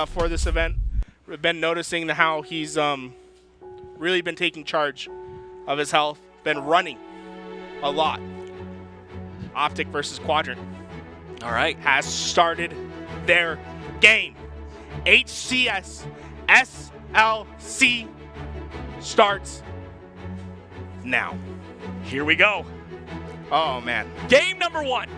for this event. We've been noticing how he's really been taking charge of his health, been running a lot. Optic versus Quadrant. All right. Has started their game. HCS SLC starts now. Here we go. Oh, man. Game number 1.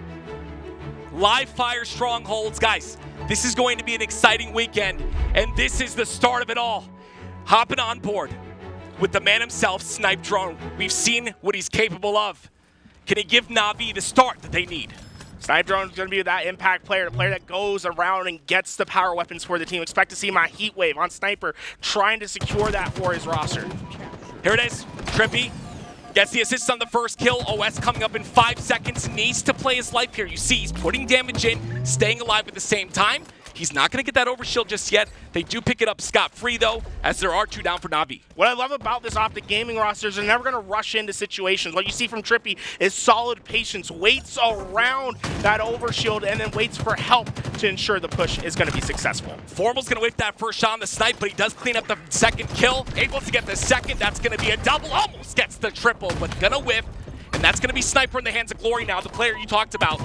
Live fire strongholds. Guys, this is going to be an exciting weekend, and this is the start of it all. Hopping on board with the man himself, Snipedrone. We've seen what he's capable of. Can he give NaVi the start that they need? Snipedrone is going to be that impact player, the player that goes around and gets the power weapons for the team. Expect to see my heat wave on Sniper trying to secure that for his roster. Here it is. TriPPPeY gets the assist on the first kill. OS coming up in 5 seconds. Needs to play his life here. You see he's putting damage in, staying alive at the same time. He's not going to get that overshield just yet. They do pick it up scot-free, though, as there are 2 down for NaVi. What I love about this Optic Gaming roster is they're never going to rush into situations. What you see from TriPPPeY is solid patience, waits around that overshield, and then waits for help to ensure the push is going to be successful. Formal's going to whip that first shot on the snipe, but he does clean up the second kill. Able to get the second. That's going to be a double. Almost gets the triple, but going to whiff. And that's going to be Sniper in the hands of Glory now, the player you talked about.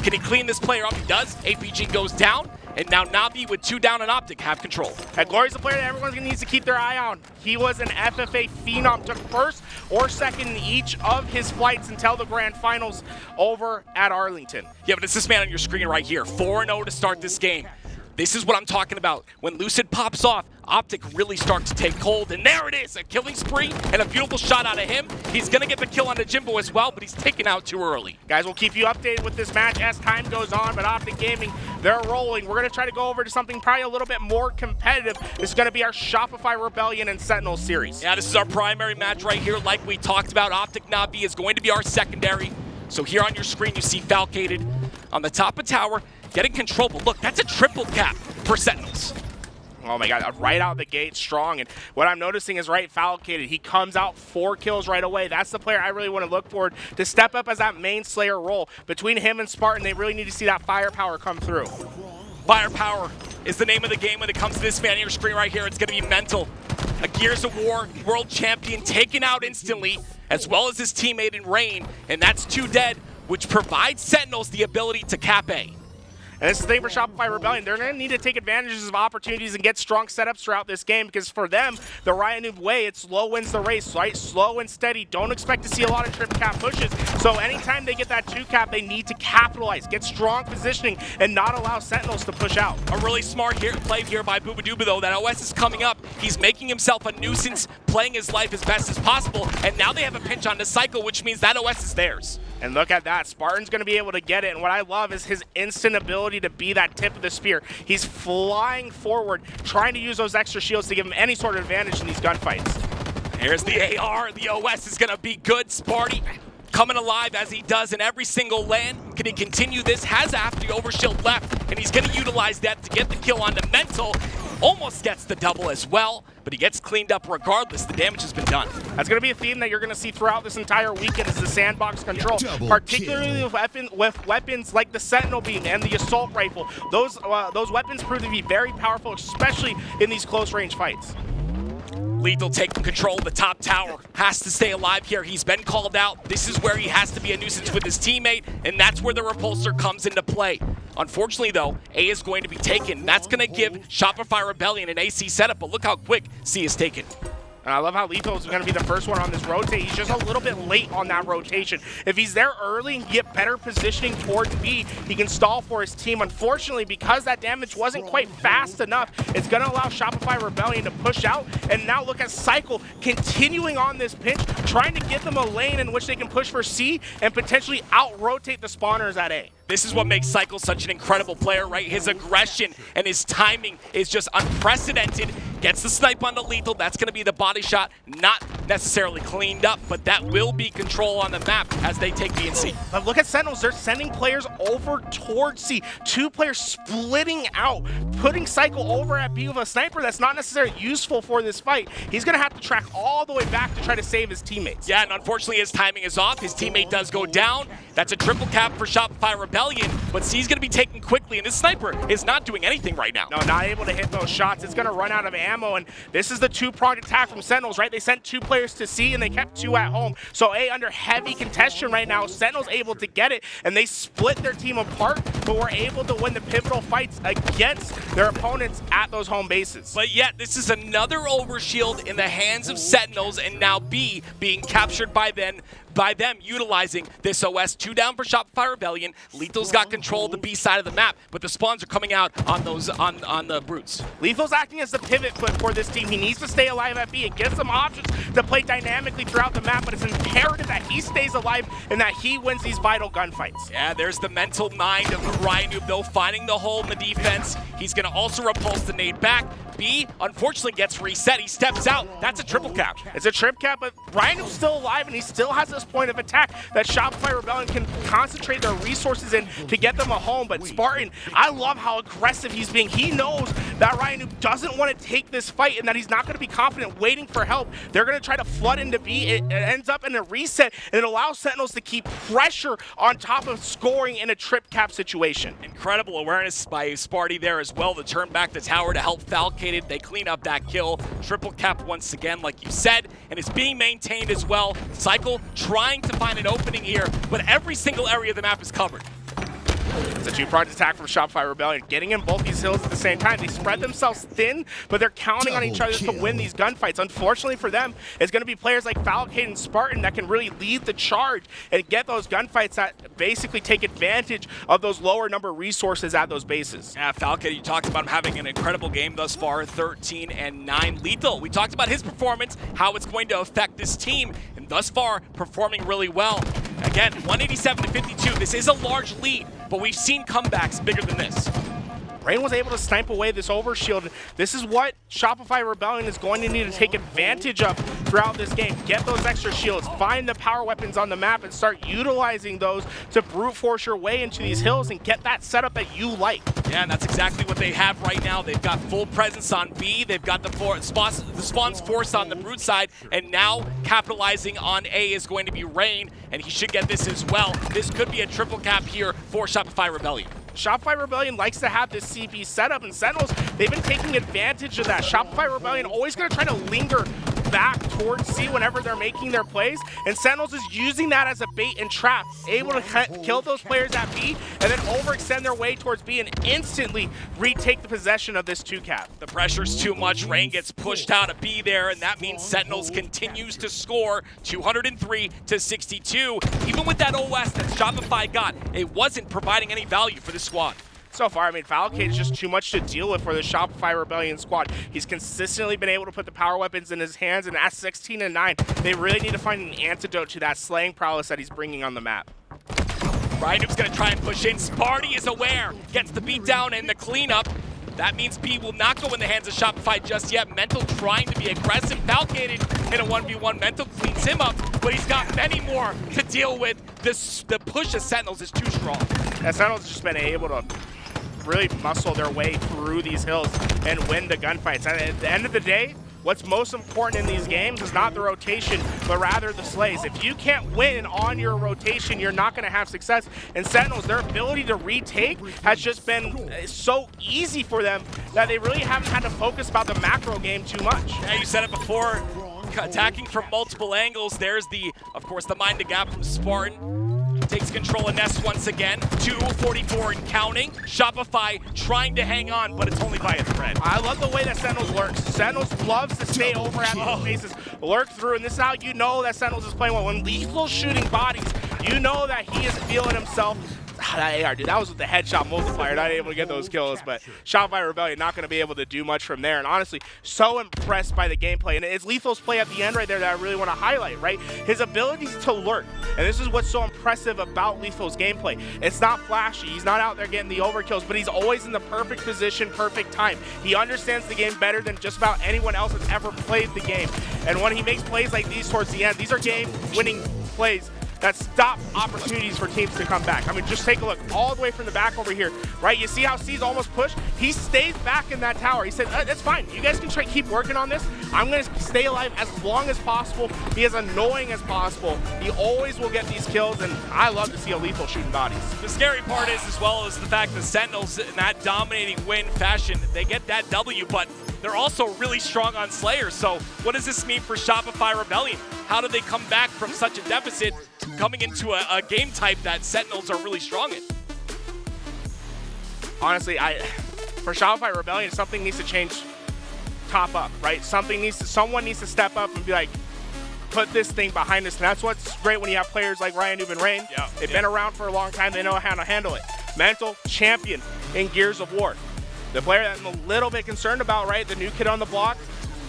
Can he clean this player up? He does. APG goes down. And now NaVi with 2 down and Optic have control. And Glory's a player that everyone's going to need to keep their eye on. He was an FFA phenom, took first or second in each of his flights until the grand finals over at Arlington. Yeah, but it's this man on your screen right here. 4-0 to start this game. This is what I'm talking about. When Lucid pops off, Optic really starts to take hold, and there it is, a killing spree and a beautiful shot out of him. He's gonna get the kill onto Jimbo as well, but he's taken out too early. Guys, we'll keep you updated with this match as time goes on, but Optic Gaming, they're rolling. We're gonna try to go over to something probably a little bit more competitive. This is gonna be our Shopify Rebellion and Sentinels series. Yeah, this is our primary match right here. Like we talked about, Optic NaVi is going to be our secondary. So here on your screen, you see Falcated on the top of tower, getting control, but look, that's a triple cap for Sentinels. Oh my God, right out the gate strong. And what I'm noticing is right Falcated, he comes out 4 kills right away. That's the player I really want to look forward to step up as that main Slayer role. Between him and Spartan, they really need to see that firepower come through. Firepower is the name of the game when it comes to this man on your screen right here. It's going to be mental. A Gears of War world champion taken out instantly, as well as his teammate in Rayne, and that's 2 dead, which provides Sentinels the ability to cap A. And this is the thing for Shopify Rebellion. They're going to need to take advantages of opportunities and get strong setups throughout this game, because for them, the RyaNoob way, it's slow wins the race, right? Slow and steady. Don't expect to see a lot of trip cap pushes. So anytime they get that 2 cap, they need to capitalize, get strong positioning, and not allow Sentinels to push out. A really smart play here by bubu, though. That OS is coming up. He's making himself a nuisance, playing his life as best as possible, and now they have a pinch on the Cykul, which means that OS is theirs. And look at that. Spartan's going to be able to get it. And what I love is his instant ability to be that tip of the spear. He's flying forward, trying to use those extra shields to give him any sort of advantage in these gunfights. Here's the AR. The OS is going to be good. Sparty coming alive as he does in every single land. Can he continue this? Has after the overshield left, and he's going to utilize that to get the kill onto Mental. Almost gets the double as well, but he gets cleaned up regardless. The damage has been done. That's going to be a theme that you're going to see throughout this entire weekend, is the sandbox control, particularly with weapons like the Sentinel Beam and the Assault Rifle. Those weapons prove to be very powerful, especially in these close-range fights. LethuL taking control of the top tower. Has to stay alive here. He's been called out. This is where he has to be a nuisance with his teammate, and that's where the repulsor comes into play. Unfortunately, though, A is going to be taken. That's going to give Shopify Rebellion an AC setup, but look how quick C is taken. And I love how LethuL is going to be the first one on this rotate. He's just a little bit late on that rotation. If he's there early and get better positioning towards B, he can stall for his team. Unfortunately, because that damage wasn't quite fast enough, it's going to allow Shopify Rebellion to push out. And now look at Cykul continuing on this pinch, trying to get them a lane in which they can push for C and potentially out-rotate the spawners at A. This is what makes Cykul such an incredible player, right? His aggression and his timing is just unprecedented. Gets the snipe onto LethuL. That's going to be the body shot. Not necessarily cleaned up, but that will be control on the map as they take B and C. But look at Sentinels. They're sending players over towards C. 2 players splitting out, putting Cykul over at B with a sniper that's not necessarily useful for this fight. He's going to have to track all the way back to try to save his teammates. Yeah, and unfortunately his timing is off. His teammate does go down. That's a triple cap for Shopify Rebellion, but C's going to be taken quickly, and this sniper is not doing anything right now. No, not able to hit those shots. It's going to run out of ammo, and this is the 2-pronged attack from Sentinels, right? They sent 2 players to C, and they kept 2 at home. So A, under heavy contention right now, Sentinels able to get it, and they split their team apart, but were able to win the pivotal fights against their opponents at those home bases. But yet, this is another overshield in the hands of Sentinels, and now B being captured by them utilizing this OS. 2 down for Shopify Rebellion. LethuL's got control of the B side of the map, but the spawns are coming out on those on the brutes. LethuL's acting as the pivot foot for this team. He needs to stay alive at B. It gives him options to play dynamically throughout the map, but it's imperative that he stays alive and that he wins these vital gunfights. Yeah, there's the mental mind of RyaNoob, though, finding the hole in the defense. He's going to also repulse the nade back. B, unfortunately, gets reset. He steps out. That's a triple cap. It's a trip cap, but RyaNoob's still alive, and he still has this point of attack that Shopify Rebellion can concentrate their resources in to get them a home. But Spartan, I love how aggressive he's being. He knows that RyaNoob doesn't want to take this fight and that he's not going to be confident waiting for help. They're going to try to flood into B. It ends up in a reset, and it allows Sentinels to keep pressure on top of scoring in a trip cap situation. Incredible awareness by Sparty there as well to turn back the tower to help Falcated. They clean up that kill. Triple cap once again, like you said, and it's being maintained as well. Cykul trying to find an opening here, but every single area of the map is covered. It's a 2-pronged attack from Shopify Rebellion, getting in both these hills at the same time. They spread themselves thin, but they're counting on each other to win these gunfights. Unfortunately for them, it's going to be players like Falcated and Spartan that can really lead the charge and get those gunfights that basically take advantage of those lower number resources at those bases. Yeah, Falcated, you talked about him having an incredible game thus far, 13 and 9. LethuL, we talked about his performance, how it's going to affect this team, and thus far performing really well. Again, 187 to 52. This is a large lead, but we've seen comebacks bigger than this. Rayne was able to snipe away this overshield. This is what Shopify Rebellion is going to need to take advantage of throughout this game. Get those extra shields, find the power weapons on the map, and start utilizing those to brute force your way into these hills and get that setup that you like. Yeah, and that's exactly what they have right now. They've got full presence on B. They've got the spawns forced on the brute side, and now capitalizing on A is going to be Rayne, and he should get this as well. This could be a triple cap here for Shopify Rebellion. Shopify Rebellion likes to have this CP setup, and Sentinels, they've been taking advantage of that. Shopify Rebellion always going to try to linger back towards C whenever they're making their plays, and Sentinels is using that as a bait and trap, able to kill those players at B and then overextend their way towards B and instantly retake the possession of this 2-cap. The pressure's too much. Rayne gets pushed out of B there, and that means Sentinels continues to score 203 to 62. Even with that OS that Shopify got, it wasn't providing any value for this squad. So far, I mean, Falcated is just too much to deal with for the Shopify Rebellion squad. He's consistently been able to put the power weapons in his hands, and at 16 and 9, they really need to find an antidote to that slaying prowess that he's bringing on the map. RyaNoob's going to try and push in. Sparty is aware, gets the beatdown and the cleanup. That means B will not go in the hands of Shopify just yet. Mental trying to be aggressive. Falcated in a 1v1. Mental cleans him up, but he's got many more to deal with. The push of Sentinels is too strong. Yeah, Sentinels has just been able to really muscle their way through these hills and win the gunfights. And at the end of the day, what's most important in these games is not the rotation, but rather the slays. If you can't win on your rotation, you're not going to have success. And Sentinels, their ability to retake has just been so easy for them that they really haven't had to focus about the macro game too much. Yeah, you said it before, attacking from multiple angles. There's of course, the mind to gap from Spartan. Takes control of Nest once again. 244 and counting. Shopify trying to hang on, but it's only by a thread. I love the way that Sentinels lurks. Sentinels loves to stay over at these spaces, lurk through, and this is how you know that Sentinels is playing well. When LethuL's shooting bodies, you know that he is feeling himself that AR, dude, that was with the headshot multiplier, not able to get those kills, but Shopify Rebellion not going to be able to do much from there. And honestly, so impressed by the gameplay. And it's LethuL's play at the end right there that I really want to highlight, right? His abilities to lurk. And this is what's so impressive about LethuL's gameplay. It's not flashy. He's not out there getting the overkills, but he's always in the perfect position, perfect time. He understands the game better than just about anyone else that's ever played the game. And when he makes plays like these towards the end, these are game-winning plays that stop opportunities for teams to come back. I mean, just take a look all the way from the back over here, right? You see how C's almost pushed? He stays back in that tower. He said, that's fine. You guys can keep working on this. I'm going to stay alive as long as possible, be as annoying as possible. He always will get these kills, and I love to see a LethuL shooting bodies. The scary part is, as well as the fact that Sentinels, in that dominating win fashion, they get that W, but they're also really strong on Slayer. So what does this mean for Shopify Rebellion? How do they come back from such a deficit coming into a game type that Sentinels are really strong in? Honestly, for Shopify Rebellion, something needs to change top up, right? Someone needs to step up and be like, put this thing behind us. And that's what's great when you have players like RyaNoob and Rayne. Yeah, They've been around for a long time. They know how to handle it. Mental champion in Gears of War. The player that I'm a little bit concerned about, right? The new kid on the block,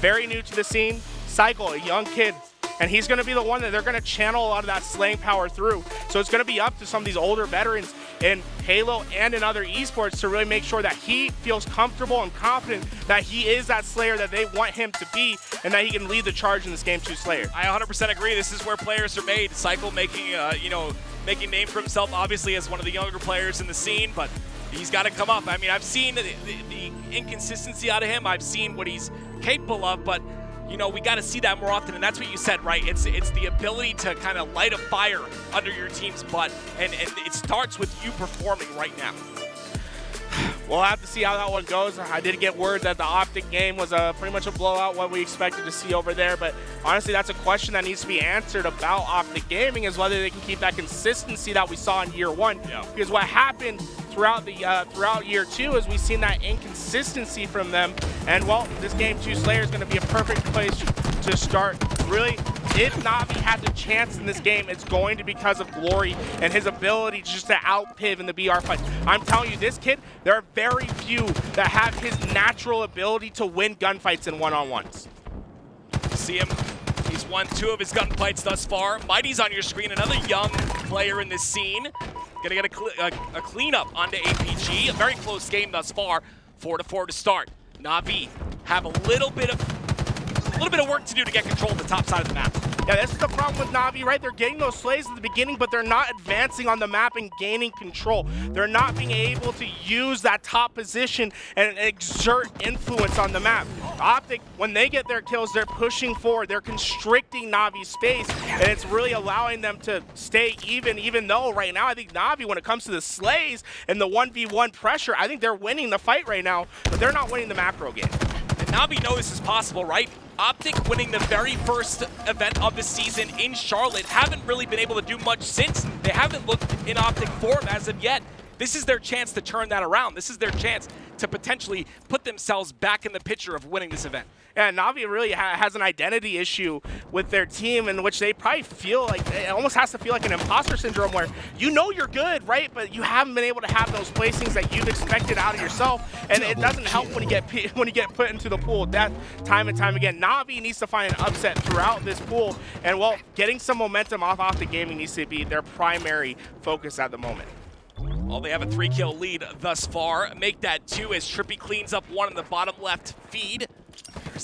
very new to the scene. Cykul, a young kid. And he's going to be the one that they're going to channel a lot of that slaying power through. So it's going to be up to some of these older veterans in Halo and in other esports to really make sure that he feels comfortable and confident that he is that Slayer that they want him to be, and that he can lead the charge in this game to Slayer. I 100% agree. This is where players are made. Cykul making name for himself, obviously, as one of the younger players in the scene, but he's got to come up. I mean, I've seen the inconsistency out of him. I've seen what he's capable of, but you know, we got to see that more often, and that's what you said, right? It's the ability to kind of light a fire under your team's butt, and it starts with you performing right now. We'll have to see how that one goes. I did get word that the Optic game was pretty much a blowout, what we expected to see over there, but honestly, that's a question that needs to be answered about Optic Gaming, is whether they can keep that consistency that we saw in year one. Yeah. Because what happened throughout year two is we've seen that inconsistency from them, and well, this game 2 Slayer is going to be a perfect place to start. Really, if NaVi has a chance in this game, it's going to be because of Glory and his ability just to out-piv in the BR fight. I'm telling you, this kid, there are very few that have his natural ability to win gunfights in one-on-ones. See him. He's won 2 of his gunfights thus far. Mighty's on your screen, another young player in this scene. Gonna get a cleanup onto APG. A very close game thus far. 4-4 to start. NaVi have a little bit of work to do to get control of the top side of the map. Yeah, this is the problem with NaVi, right? They're getting those slays at the beginning, but they're not advancing on the map and gaining control. They're not being able to use that top position and exert influence on the map. Optic, when they get their kills, they're pushing forward. They're constricting NaVi's space, and it's really allowing them to stay even though right now I think NaVi, when it comes to the slays and the 1v1 pressure, I think they're winning the fight right now, but they're not winning the macro game. And NaVi knows this is possible, right? Optic winning the very first event of the season in Charlotte, haven't really been able to do much since. They haven't looked in Optic form as of yet. This is their chance to turn that around. This is their chance to potentially put themselves back in the picture of winning this event. Yeah, NaVi really has an identity issue with their team, in which they probably feel like, it almost has to feel like an imposter syndrome, where you know you're good, right? But you haven't been able to have those placings that you've expected out of yourself, and it doesn't help when you get put into the pool of death time and time again. NaVi needs to find an upset throughout this pool, and well, getting some momentum off the gaming needs to be their primary focus at the moment. Well, they have a 3-kill lead thus far. Make that 2 as TriPPPeY cleans up one in the bottom left feed.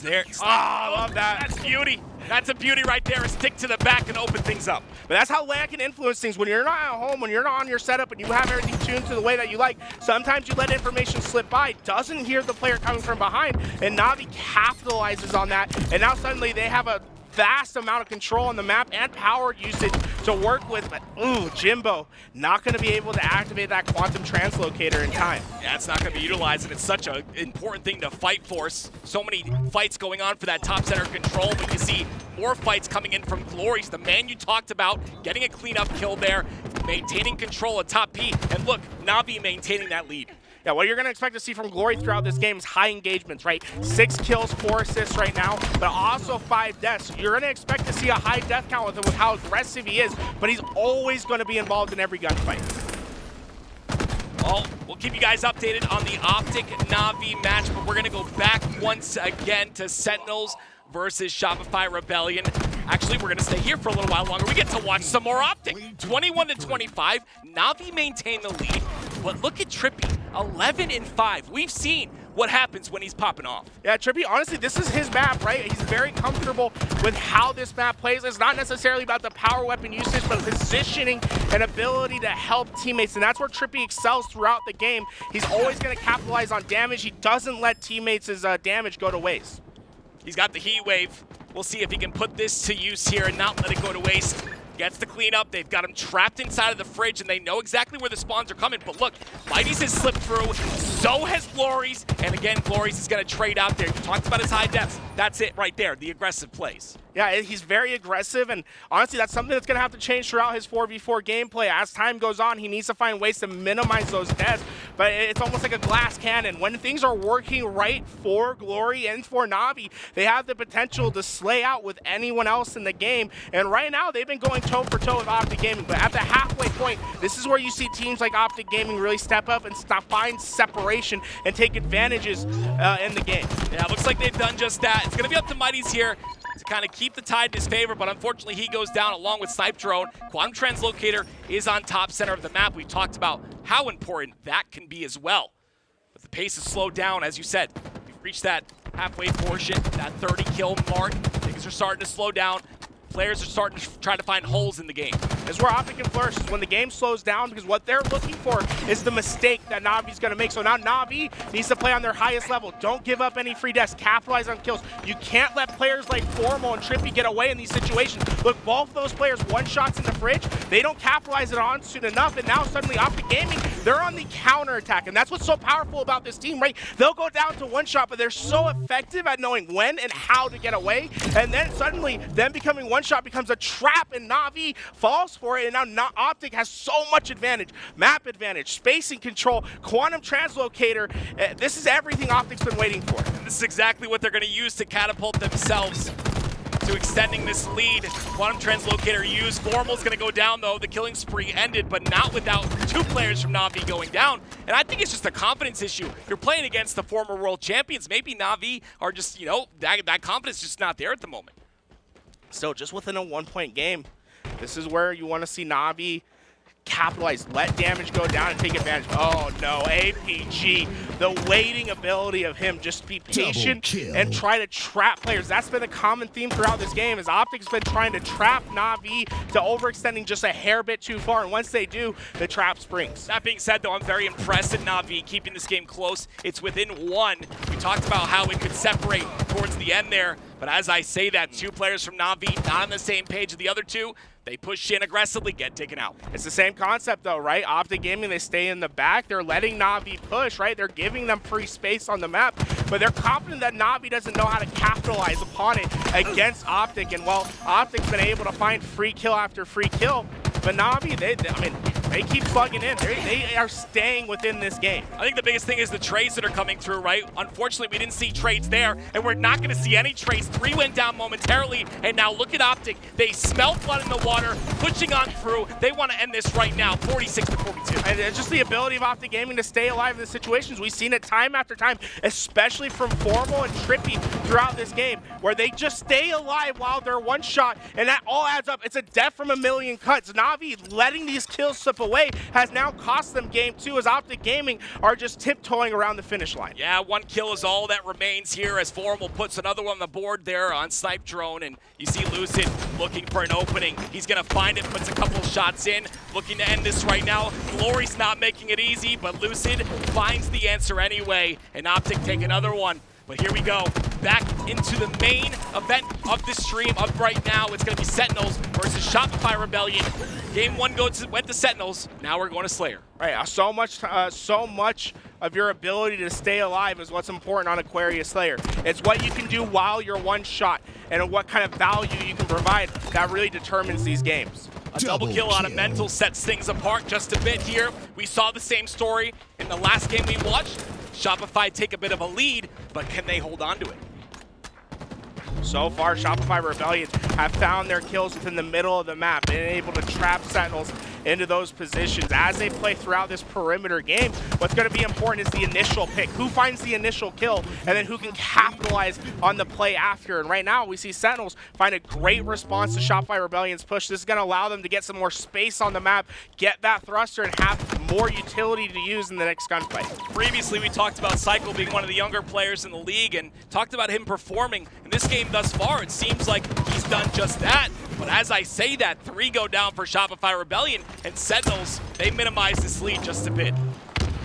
There. Oh, I love that. That's beauty. That's a beauty right there. A stick to the back and open things up. But that's how LAN can influence things. When you're not at home, when you're not on your setup and you have everything tuned to the way that you like, sometimes you let information slip by, doesn't hear the player coming from behind, and NaVi capitalizes on that, and now suddenly they have a vast amount of control on the map and power usage to work with, but ooh, Jimbo not going to be able to activate that quantum translocator in time. Yeah, it's not going to be utilized, and it's such an important thing to fight for. So many fights going on for that top center control, but you see more fights coming in from Glory's, the man you talked about, getting a cleanup kill there, maintaining control at top P, and look, NaVi maintaining that lead. Yeah, what you're going to expect to see from Glory throughout this game is high engagements, right? 6 kills, 4 assists right now, but also 5 deaths. You're going to expect to see a high death count with him, with how aggressive he is, but he's always going to be involved in every gunfight. Well, we'll keep you guys updated on the Optic NaVi match, but we're going to go back once again to Sentinels versus Shopify Rebellion. Actually, we're going to stay here for a little while longer. We get to watch some more Optic. 21-25, NaVi maintain the lead, but look at TriPPPeY, 11-5. We've seen what happens when he's popping off. Yeah, TriPPPeY, honestly, this is his map, right? He's very comfortable with how this map plays. It's not necessarily about the power weapon usage, but positioning and ability to help teammates, and that's where TriPPPeY excels throughout the game. He's always going to capitalize on damage. He doesn't let teammates' damage go to waste. He's got the heat wave. We'll see if he can put this to use here and not let it go to waste. Gets the cleanup. They've got him trapped inside of the fridge, and they know exactly where the spawns are coming. But look, zMightys has slipped through. So has GloryGGz. And again, GloryGGz is going to trade out there. You talked about his high depths. That's it right there, the aggressive plays. Yeah, he's very aggressive, and honestly, that's something that's going to have to change throughout his 4v4 gameplay. As time goes on, he needs to find ways to minimize those deaths, but it's almost like a glass cannon. When things are working right for Glory and for NaVi, they have the potential to slay out with anyone else in the game, and right now, they've been going toe-for-toe with Optic Gaming, but at the halfway point, this is where you see teams like Optic Gaming really step up and find separation and take advantages in the game. Yeah, looks like they've done just that. It's going to be up to zMightys here to kind of keep the tide in his favor, but unfortunately he goes down along with Snipedrone. Quantum Translocator is on top center of the map. We talked about how important that can be as well. But the pace is slowed down, as you said. We've reached that halfway portion, that 30 kill mark. Things are starting to slow down. Players are starting to try to find holes in the game. It's where Optic can flourish, is when the game slows down, because what they're looking for is the mistake that NaVi's going to make. So now NaVi needs to play on their highest level. Don't give up any free deaths. Capitalize on kills. You can't let players like Formal and TriPPPeY get away in these situations. Look, both those players one-shots in the fridge. They don't capitalize it on soon enough, and now suddenly Optic Gaming, they're on the counter-attack, and that's what's so powerful about this team, right? They'll go down to one shot, but they're so effective at knowing when and how to get away, and then suddenly them becoming one shot becomes a trap, and NaVi falls for it, and now Optic has so much advantage. Map advantage, spacing control, quantum translocator. This is everything Optic's been waiting for. And this is exactly what they're going to use to catapult themselves to extending this lead. Quantum Translocator used. Formal's going to go down, though. The killing spree ended, but not without two players from NaVi going down. And I think it's just a confidence issue. You're playing against the former world champions. Maybe NaVi are just, you know, that confidence is just not there at the moment. Still, just within a one-point game, this is where you want to see NaVi capitalize, let damage go down and take advantage. Oh no, APG, the waiting ability of him, just be patient and try to trap players. That's been a common theme throughout this game, is Optic's been trying to trap NaVi to overextending just a hair bit too far, and once they do, the trap springs. That being said, though, I'm very impressed at NaVi keeping this game close. It's within one. We talked about how it could separate towards the end there, but as I say that, two players from NaVi not on the same page as the other two. They push in aggressively, get taken out. It's the same concept though, right? Optic Gaming, they stay in the back. They're letting NaVi push, right? They're giving them free space on the map, but they're confident that NaVi doesn't know how to capitalize upon it against Optic. And well, Optic's been able to find free kill after free kill, but NaVi, they keep plugging in. They are staying within this game. I think the biggest thing is the trades that are coming through, right? Unfortunately, we didn't see trades there, and we're not going to see any trades. 3 went down momentarily, and now look at Optic. They smell blood in the water, pushing on through. They want to end this right now, 46-42. And it's just the ability of Optic Gaming to stay alive in the situations. We've seen it time after time, especially from Formal and TriPPPeY throughout this game, where they just stay alive while they're one shot, and that all adds up. It's a death from a million cuts. NaVi letting these kills slip away has now cost them game 2, as Optic Gaming are just tiptoeing around the finish line. Yeah, 1 kill is all that remains here, as Formal puts another one on the board there on Snipedrone, and you see Lucid looking for an opening. He's going to find it, puts a couple of shots in, looking to end this right now. Glory's not making it easy, but Lucid finds the answer anyway, and Optic take another one. But here we go, back into the main event of this stream of right now. It's going to be Sentinels versus Shopify Rebellion. Game 1 went to Sentinels. Now we're going to Slayer. Right, so much of your ability to stay alive is what's important on Aquarius Slayer. It's what you can do while you're one shot, and what kind of value you can provide that really determines these games. A double kill out of Mental sets things apart just a bit here. We saw the same story in the last game we watched. Shopify take a bit of a lead, but can they hold on to it? So far, Shopify Rebellion have found their kills within the middle of the map, been able to trap Sentinels into those positions. As they play throughout this perimeter game, what's going to be important is the initial pick. Who finds the initial kill, and then who can capitalize on the play after. And right now, we see Sentinels find a great response to Shopify Rebellion's push. This is going to allow them to get some more space on the map, get that thruster, and have more utility to use in the next gunfight. Previously, we talked about Cykul being one of the younger players in the league and talked about him performing. In this game thus far, it seems like he's done just that. But as I say that, 3 go down for Shopify Rebellion, and Sentinels, they minimize this lead just a bit.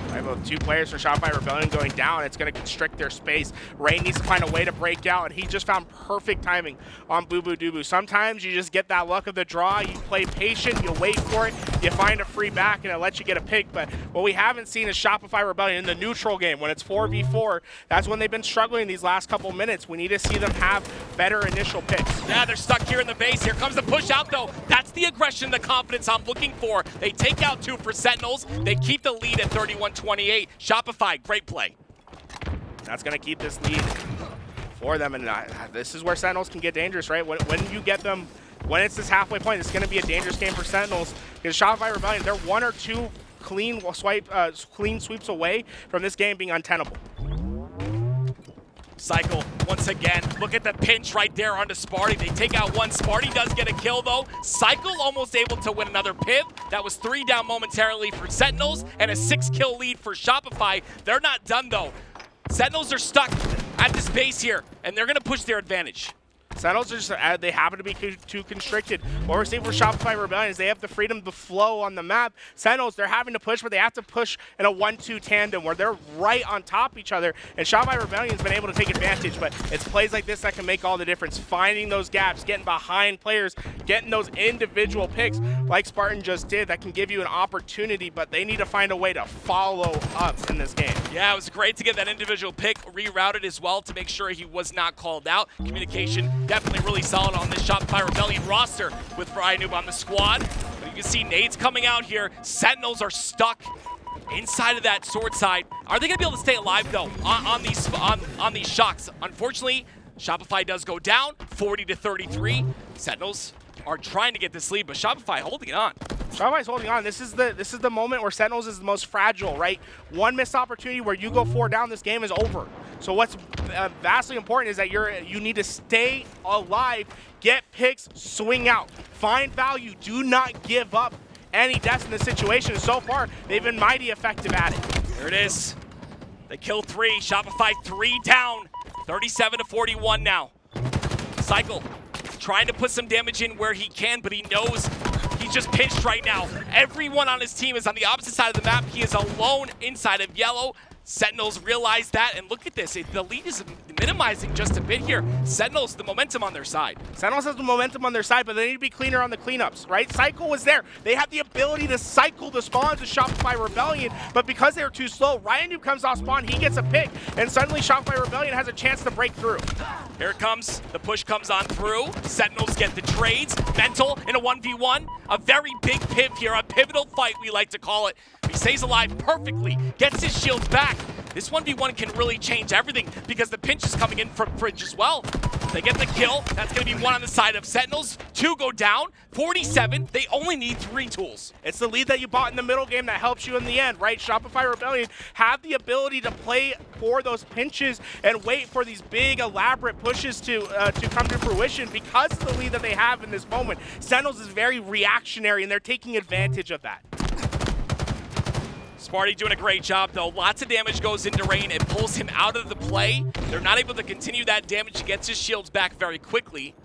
Right, well, 2 players for Shopify Rebellion going down. It's going to constrict their space. Rayne needs to find a way to break out, and he just found perfect timing on bubu dubu. Sometimes you just get that luck of the draw. You play patient, you wait for it, you find a free back, and it lets you get a pick. But what we haven't seen is Shopify Rebellion in the neutral game. When it's 4v4, that's when they've been struggling these last couple minutes. We need to see them have better initial picks. Yeah, they're stuck here in the base. Here comes the push out, though. That's the aggression, the confidence I'm looking for. They take out 2 for Sentinels. They keep the lead at 31-28. Shopify, great play. That's going to keep this lead for them, and this is where Sentinels can get dangerous, right? When you get them, when it's this halfway point, it's going to be a dangerous game for Sentinels, because Shopify Rebellion, they're 1 or 2 clean sweeps away from this game being untenable. Cykul, once again, look at the pinch right there onto Sparty. They take out 1. Sparty does get a kill, though. Cykul almost able to win another piv. That was 3 down momentarily for Sentinels and a 6-kill lead for Shopify. They're not done, though. Sentinels are stuck at this base here, and they're going to push their advantage. Sentinels are just, they happen to be too constricted. What we're seeing for Shopify Rebellion is they have the freedom to flow on the map. Sentinels, they're having to push, but they have to push in a 1-2 tandem where they're right on top of each other. And Shopify Rebellion's been able to take advantage, but it's plays like this that can make all the difference. Finding those gaps, getting behind players, getting those individual picks like Spartan just did that can give you an opportunity, but they need to find a way to follow up in this game. Yeah, it was great to get that individual pick rerouted as well to make sure he was not called out. Communication definitely really solid on this Shopify Rebellion roster with RyaNoob on the squad. But you can see nades coming out here. Sentinels are stuck inside of that sword side. Are they going to be able to stay alive, though, on these shocks? Unfortunately, Shopify does go down, 40-33. Sentinels are trying to get this lead, but Shopify holding it on. Shopify's holding on. This is the moment where Sentinels is the most fragile, right? One missed opportunity where you go 4 down, this game is over. So what's vastly important is that you need to stay alive, get picks, swing out, find value. Do not give up any deaths in this situation. And so far, they've been mighty effective at it. There it is. They kill 3. Shopify 3 down. 37-41 now. Cykul trying to put some damage in where he can, but he knows he's just pinched right now. Everyone on his team is on the opposite side of the map. He is alone inside of yellow. Sentinels realize that, and look at this. The lead is minimizing just a bit here. Sentinels, the momentum on their side. Sentinels has the momentum on their side, but they need to be cleaner on the cleanups, right? Cykul was there. They have the ability to cycle the spawns with Shopify Rebellion, but because they were too slow, RyaNoob comes off spawn, he gets a pick, and suddenly Shopify Rebellion has a chance to break through. Here it comes. The push comes on through. Sentinels get the trades. Mental in a 1v1. A very big piv here, a pivotal fight, we like to call it. He stays alive perfectly, gets his shields back. This 1v1 can really change everything because the pinch is coming in from Fridge as well. They get the kill. That's going to be 1 on the side of Sentinels. 2 go down. 47. They only need 3 tools. It's the lead that you bought in the middle game that helps you in the end, right? Shopify Rebellion have the ability to play for those pinches and wait for these big, elaborate pushes to come to fruition because of the lead that they have in this moment. Sentinels is very reactionary, and they're taking advantage of that. Sparty doing a great job, though. Lots of damage goes into Rayne. It pulls him out of the play. They're not able to continue that damage. He gets his shields back very quickly.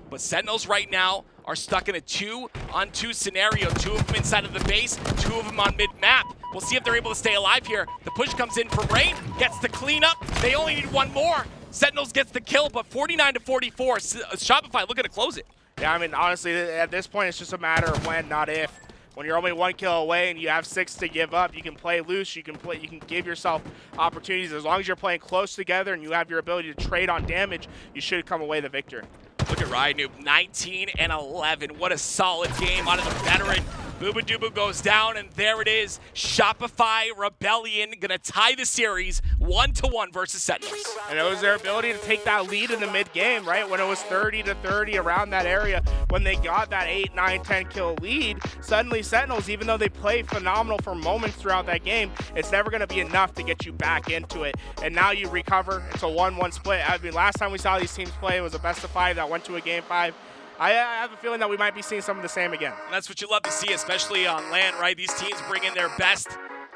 But Sentinels right now are stuck in a 2-on-2 scenario. 2 of them inside of the base, 2 of them on mid-map. We'll see if they're able to stay alive here. The push comes in from Rayne, gets the cleanup. They only need 1 more. Sentinels gets the kill, but 49-44. Shopify looking to close it. Yeah, I mean, honestly, at this point, it's just a matter of when, not if. When you're only 1 kill away and you have 6 to give up, you can play loose, you can give yourself opportunities. As long as you're playing close together and you have your ability to trade on damage, you should come away the victor. Look at RyaNoob, 19-11. What a solid game out of the veteran. Bubu dubu goes down, and there it is. Shopify Rebellion gonna tie the series 1-1 versus Sentinels. And it was their ability to take that lead in the mid-game, right? When it was 30-30 around that area, when they got that 8, 9, 10 kill lead, suddenly Sentinels, even though they play phenomenal for moments throughout that game, it's never going to be enough to get you back into it. And now you recover. It's a 1-1 split. I mean, last time we saw these teams play, it was a best-of-5 that went to a Game 5. I have a feeling that we might be seeing some of the same again. And that's what you love to see, especially on LAN, right? These teams bring in their best,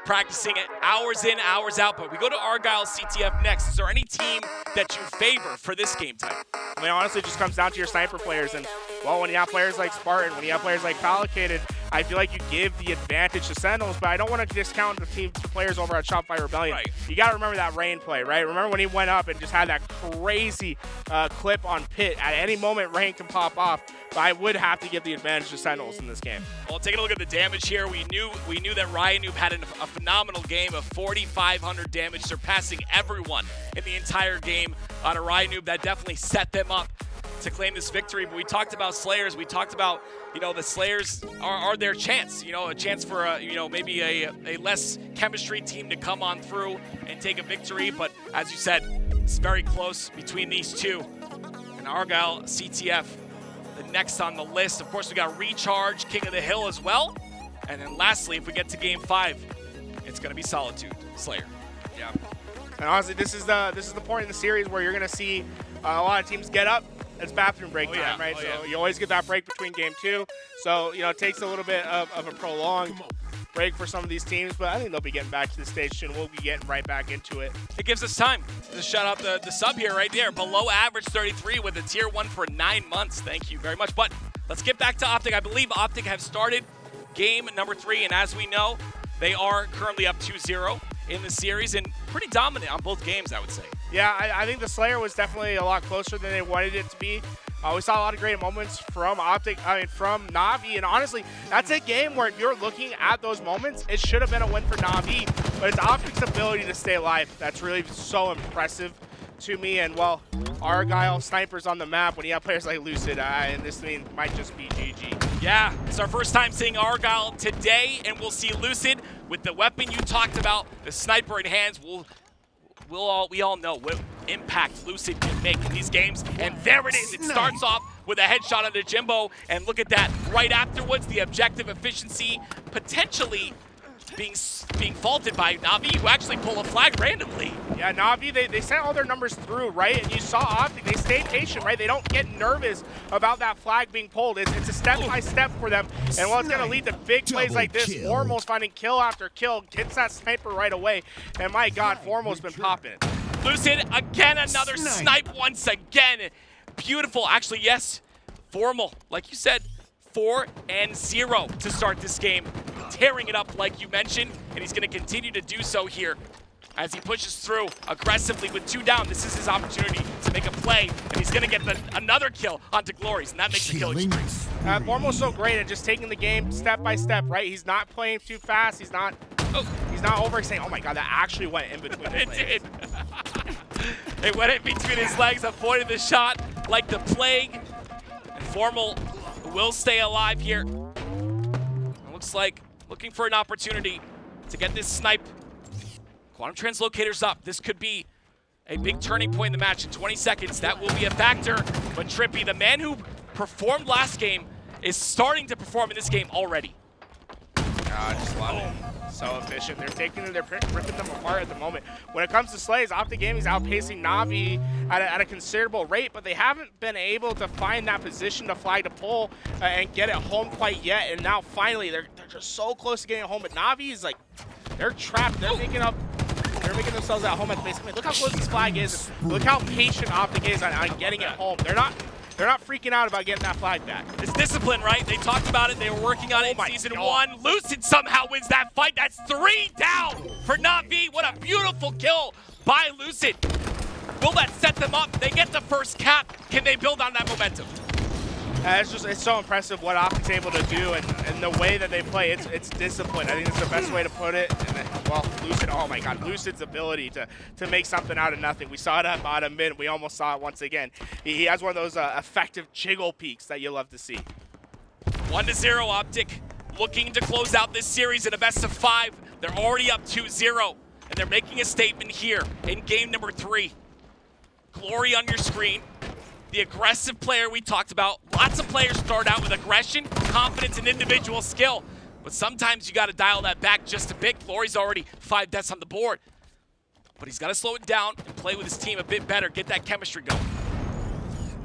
practicing it hours in, hours out. But we go to Argyle CTF next. Is there any team that you favor for this game type? I mean, honestly, it just comes down to your sniper players. And, well, when you have players like Spartan, when you have players like Falcated, I feel like you give the advantage to Sentinels, but I don't want to discount the players over at Shopify Rebellion. Right. You got to remember that Rayne play, right? Remember when he went up and just had that crazy clip on Pit. At any moment, Rayne can pop off, but I would have to give the advantage to Sentinels in this game. Well, taking a look at the damage here, we knew that RyaNoob had a phenomenal game of 4,500 damage, surpassing everyone in the entire game on a RyaNoob. That definitely set them up to claim this victory. But we talked about Slayers. We talked about, the Slayers are their chance. A chance for maybe a less chemistry team to come on through and take a victory. But as you said, it's very close between these two. And Argyle CTF, the next on the list. Of course, we got Recharge, King of the Hill as well. And then lastly, if we get to Game 5, it's going to be Solitude Slayer. Yeah. And honestly, this is the point in the series where you're going to see a lot of teams get up. It's bathroom break time, right? So you always get that break between game 2. So, it takes a little bit of a prolonged break for some of these teams, but I think they'll be getting back to the stage soon. We'll be getting right back into it. It gives us time to shout out the sub here right there. Below average 33 with a tier 1 for 9 months. Thank you very much. But let's get back to Optic. I believe Optic have started game number 3, and as we know, they are currently up 2-0 in the series and pretty dominant on both games, I would say. Yeah, I think the Slayer was definitely a lot closer than they wanted it to be. We saw a lot of great moments from from NaVi, and honestly, that's a game where if you're looking at those moments, it should have been a win for NaVi, but it's Optic's ability to stay alive that's really so impressive to me. And, well, Argyle snipers on the map when you have players like Lucid, and this thing might just be GG. Yeah, it's our first time seeing Argyle today, and we'll see Lucid with the weapon you talked about, the sniper in hands. We all know what impact Lucid can make in these games, and there it is. It starts off with a headshot on the Jimbo, and look at that. Right afterwards, the objective efficiency potentially being faulted by NaVi, who actually pull a flag randomly. Yeah, NaVi, they sent all their numbers through, right? And you saw Optic, they stay patient, right? They don't get nervous about that flag being pulled. It's a step-by-step for them. And while it's going to lead to big plays like this, Formal's finding kill after kill, gets that sniper right away. And my God, Formal's been popping. Lucid, again, another snipe once again. Beautiful. Actually, yes, Formal, like you said, 4-0 to start this game, tearing it up like you mentioned, and he's going to continue to do so here as he pushes through aggressively with 2 down. This is his opportunity to make a play, and he's going to get another kill onto GloryGGz, and that makes the killing streak. Formal's so great at just taking the game step by step, right? He's not playing too fast. He's not overextending. Oh my God, that actually went in between his legs. It did. It went in between his legs, avoided the shot like the plague. And Formal will stay alive here. It looks like looking for an opportunity to get this snipe. Quantum Translocator's up. This could be a big turning point in the match in 20 seconds. That will be a factor. But TriPPPeY, the man who performed last game, is starting to perform in this game already. I just love it. So efficient. They're ripping them apart at the moment. When it comes to Slays, Optic Gaming's outpacing NaVi at a considerable rate, but they haven't been able to find that position to flag to pull and get it home quite yet. And now finally, they're just so close to getting it home. But NaVi is like, they're trapped. They're making themselves at home at the base. I mean, look how close this flag is. Look how patient Optic is on getting it home. They're not freaking out about getting that flag back. It's discipline, right? They talked about it. They were working on it in Season 1. Lucid somehow wins that fight. That's 3 down for NaVi. What a beautiful kill by Lucid. Will that set them up? They get the first cap. Can they build on that momentum? It's so impressive what Optic's able to do, and the way that they play. It's discipline. I think it's the best way to put it. And then, well, Lucid, oh my God, Lucid's ability to make something out of nothing. We saw it at bottom mid. We almost saw it once again. He has one of those effective jiggle peaks that you love to see. 1-0 Optic, looking to close out this series in a best of 5. They're already up 2-0, and they're making a statement here in game number 3. Glory on your screen. The aggressive player we talked about. Lots of players start out with aggression, confidence, and individual skill. But sometimes you got to dial that back just a bit. Glory's already 5 deaths on the board. But he's got to slow it down and play with his team a bit better, get that chemistry going.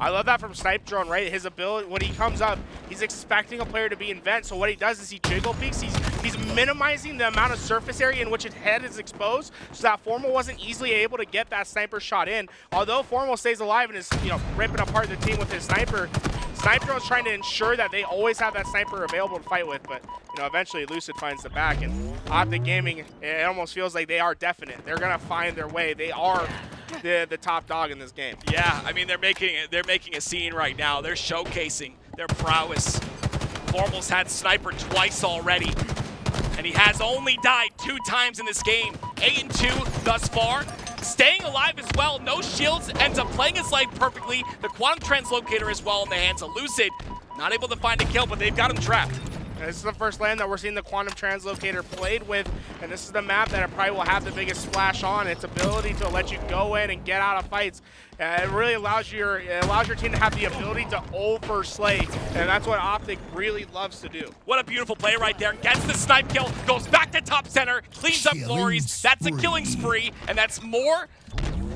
I love that from Snipedrone, right? His ability, when he comes up, he's expecting a player to be in vent. So what he does is he jiggle peeks. He's minimizing the amount of surface area in which his head is exposed, so that Formal wasn't easily able to get that sniper shot in. Although Formal stays alive and is, ripping apart the team with his sniper, Snipedrone's trying to ensure that they always have that sniper available to fight with. But eventually Lucid finds the back, and Optic Gaming, it almost feels like they are definite. They're gonna find their way. They are the top dog in this game. Yeah, I mean they're making a scene right now. They're showcasing their prowess. Formal's had sniper twice already, and he has only died 2 times in this game. 8-2 thus far. Staying alive as well. No shields, ends up playing his life perfectly. The quantum translocator as well in the hands of Lucid. Not able to find a kill, but they've got him trapped. And this is the first land that we're seeing the quantum translocator played with, and this is the map that it probably will have the biggest splash on. Its ability to let you go in and get out of fights. It really allows your team to have the ability to overslay, and that's what Optic really loves to do. What a beautiful play right there. Gets the snipe kill, goes back to top center, cleans up Glories. That's a killing spree, and that's more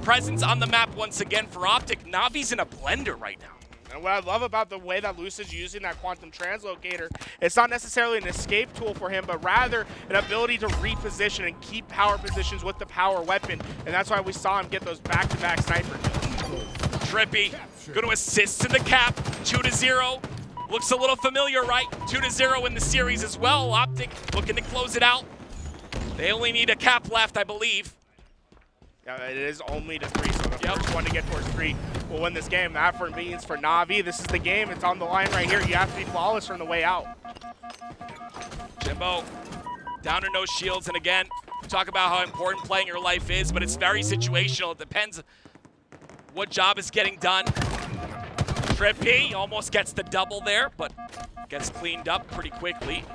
presence on the map once again for Optic. NaVi's in a blender right now. And what I love about the way that Lucid's using that quantum translocator, it's not necessarily an escape tool for him, but rather an ability to reposition and keep power positions with the power weapon. And that's why we saw him get those back-to-back sniper kills. TriPPPeY going to assist to the cap, 2-0. Looks a little familiar, right? 2-0 in the series as well. Optic looking to close it out. They only need a cap left, I believe. Yeah, it is only to 3, so the first one to get towards 3 will win this game. That means for NaVi, this is the game. It's on the line right here. You have to be flawless from the way out. Jimbo, down to no shields, and again, we talk about how important playing your life is, but it's very situational. It depends what job is getting done. TriPPPeY almost gets the double there, but gets cleaned up pretty quickly.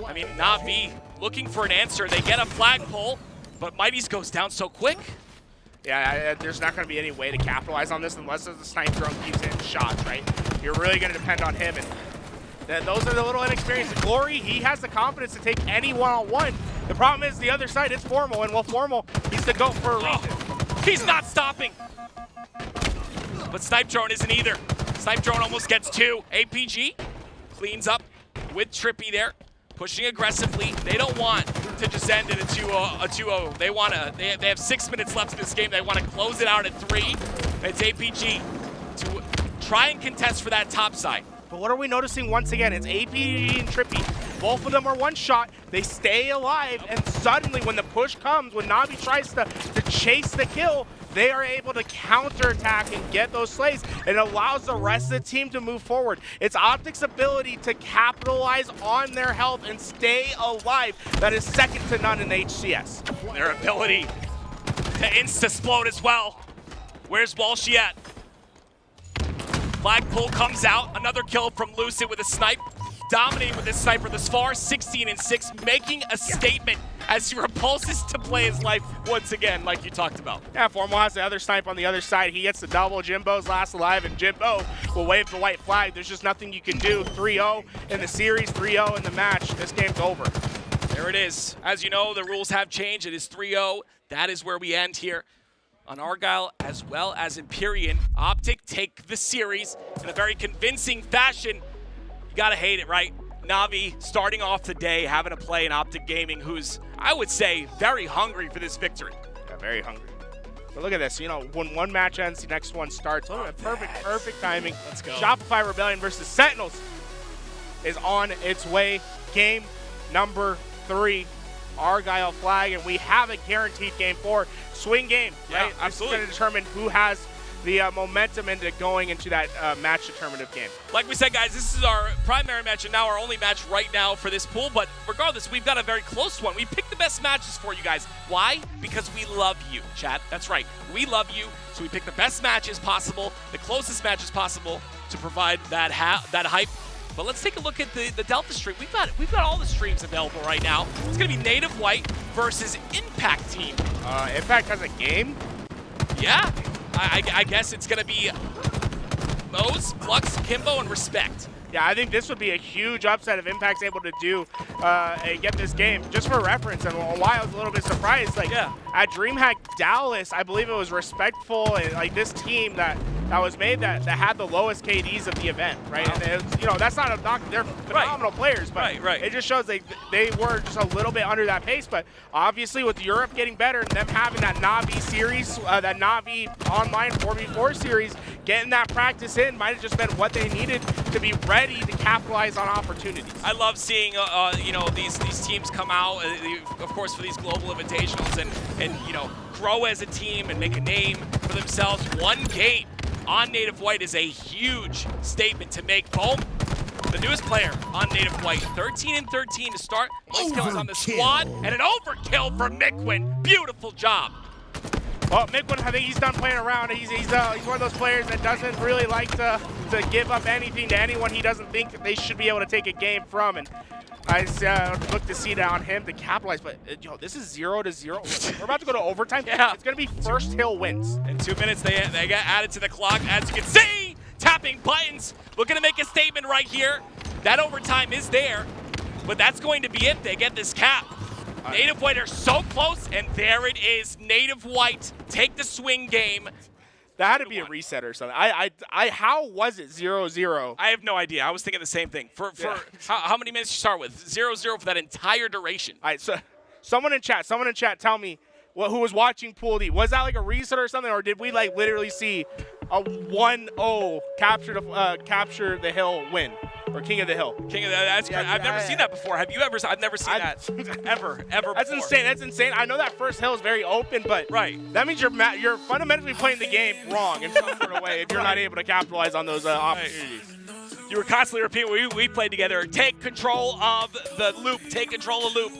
I mean, NaVi looking for an answer. They get a flagpole, but ZMightys goes down so quick. Yeah, there's not going to be any way to capitalize on this unless the Snipedrone keeps hitting shots, right? You're really going to depend on him, and those are the little inexperienced. Glory, he has the confidence to take any one-on-one. The problem is the other side, it's Formal, and Formal, he's the GOAT for a reason. He's not stopping. But Snipedrone isn't either. Snipedrone almost gets 2. APG cleans up with TriPPPeY there, pushing aggressively. They don't want to just end in a 2-0. They want to. They have 6 minutes left in this game. They want to close it out at 3. It's APG to try and contest for that top side. But what are we noticing once again? It's APG and TriPPPeY. Both of them are one shot. They stay alive, and suddenly when the push comes, when NaVi tries to chase the kill, they are able to counterattack and get those slays, and it allows the rest of the team to move forward. It's Optic's ability to capitalize on their health and stay alive that is second to none in the HCS. Their ability to insta-splode as well. Where's Walshy at? Flagpole comes out. Another kill from Lucid with a snipe. Dominating with this sniper thus far, 16-6, making a statement as he repulses to play his life once again, like you talked about. Yeah, Formal has the other snipe on the other side. He gets the double. Jimbo's last alive, and Jimbo will wave the white flag. There's just nothing you can do. 3-0 in the series, 3-0 in the match. This game's over. There it is. As you know, the rules have changed. It is 3-0. That is where we end here on Argyle as well as Empyrean. Optic take the series in a very convincing fashion. You gotta hate it, right? NaVi starting off the day, having to play in Optic Gaming, who's, I would say, very hungry for this victory. Yeah, very hungry. But look at this, when one match ends, the next one starts. Oh, perfect timing. Let's go. Shopify Rebellion versus Sentinels is on its way. Game number 3, Argyle flag, and we have a guaranteed game 4. Swing game, right? Yeah, absolutely. This is going to determine who has the momentum into going into that match determinative game. Like we said, guys, this is our primary match and now our only match right now for this pool, but regardless, we've got a very close one. We picked the best matches for you guys. Why? Because we love you, chat. That's right. We love you, so we pick the best matches possible, the closest matches possible to provide that hype But let's take a look at the Delta stream. We've got all the streams available right now. It's gonna be NaVi versus Impact team. Impact has a game? Yeah, I guess it's gonna be Moz, Flux, Kimbo, and Respect. Yeah, I think this would be a huge upset if Impact's able to do and get this game. Just for reference, and why I was a little bit surprised, like at DreamHack Dallas, I believe it was Respectful and like this team that was made that had the lowest KDs of the event, right? Wow. And it was, you know, that's not a knock. They're phenomenal players, but it just shows they were just a little bit under that pace. But obviously, with Europe getting better and them having that NaVi series, that NaVi online 4v4 series, getting that practice in might have just been what they needed to be ready to capitalize on opportunities. I love seeing you know, these teams come out, of course, for these global invitationals and you know, grow as a team and make a name for themselves. One game on NaVi is a huge statement to make. Boom, the newest player on NaVi, 13-13 to start. Most kills on the squad, and an overkill for Mikwin. Beautiful job. Well, Mikwin, I think he's done playing around. He's one of those players that doesn't really like to give up anything to anyone he doesn't think that they should be able to take a game from. And I look to see that on him to capitalize, but yo, this is 0-0. We're about to go to overtime. Yeah. It's gonna be first hill wins. In 2 minutes, they get added to the clock. As you can see, tapping buttons, looking to make a statement right here. That overtime is there, but that's going to be it. They get this cap. NaVi are so close, and there it is. NaVi take the swing game. That had to be a reset or something. How was it 0-0? I have no idea. I was thinking the same thing. For how many minutes you start with? 0-0 for that entire duration. All right, so someone in chat, tell me who was watching Pool D. Was that like a reset or something, or did we like literally see a 1-0 capture the hill win? Or King of the Hill. King of the Hill. I've never seen that before. Have you ever? I've never seen that ever. That's before. insane. That's insane. I know that first hill is very open, but that means you're fundamentally playing the game wrong in some sort of way if you're not able to capitalize on those opportunities. You were constantly repeating we played together. Take control of the loop. Take control of loop.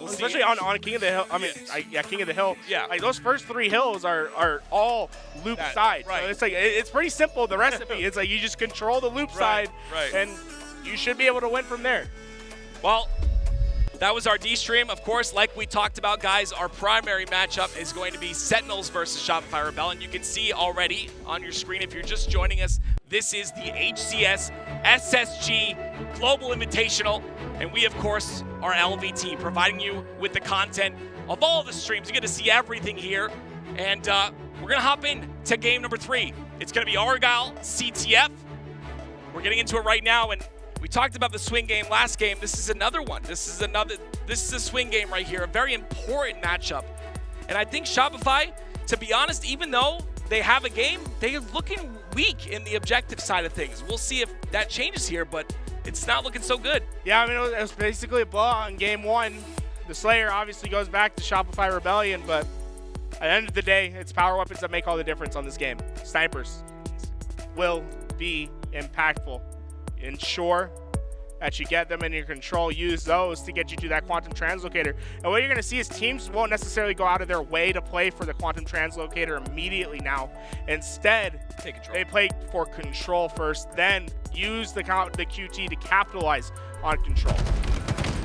Especially on King of the Hill. I mean, King of the Hill. Yeah. Like those first 3 hills are all loop side. Right. So it's like it's pretty simple. The recipe. It's like you just control the loop side, and you should be able to win from there. Well, that was our D stream. Of course, like we talked about, guys, our primary matchup is going to be Sentinels versus Shopify Rebellion. You can see already on your screen if you're just joining us. This is the HCS SSG Global Invitational. And we, of course, are LV team, providing you with the content of all the streams. You get to see everything here. And we're going to hop into game number 3. It's going to be Argyle CTF. We're getting into it right now. And we talked about the swing game last game. This is another one. This is a swing game right here. A very important matchup. And I think Shopify, to be honest, even though they have a game, they are looking weak in the objective side of things. We'll see if that changes here, but it's not looking so good. Yeah, I mean, it was basically a blowout in game 1. The Slayer obviously goes back to Shopify Rebellion, but at the end of the day, it's power weapons that make all the difference on this game. Snipers will be impactful. Ensure that you get them in your control. Use those to get you to that quantum translocator. And what you're going to see is teams won't necessarily go out of their way to play for the quantum translocator immediately now. Instead, they play for control first, then use the QT to capitalize on control.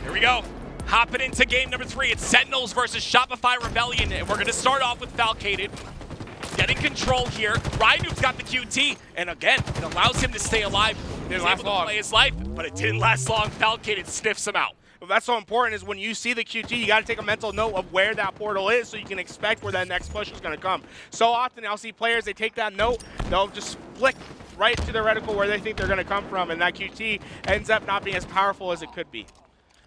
Here we go. Hopping into game number 3. It's Sentinels versus Shopify Rebellion. And we're going to start off with Falcated. Getting control here. RyaNoob's got the QT. And again, it allows him to stay alive. He's able to play his life, but it didn't last long. Falcated sniffs him out. Well, that's so important is when you see the QT, you got to take a mental note of where that portal is so you can expect where that next push is going to come. So often I'll see players, they take that note, they'll just flick right to the reticle where they think they're going to come from, and that QT ends up not being as powerful as it could be.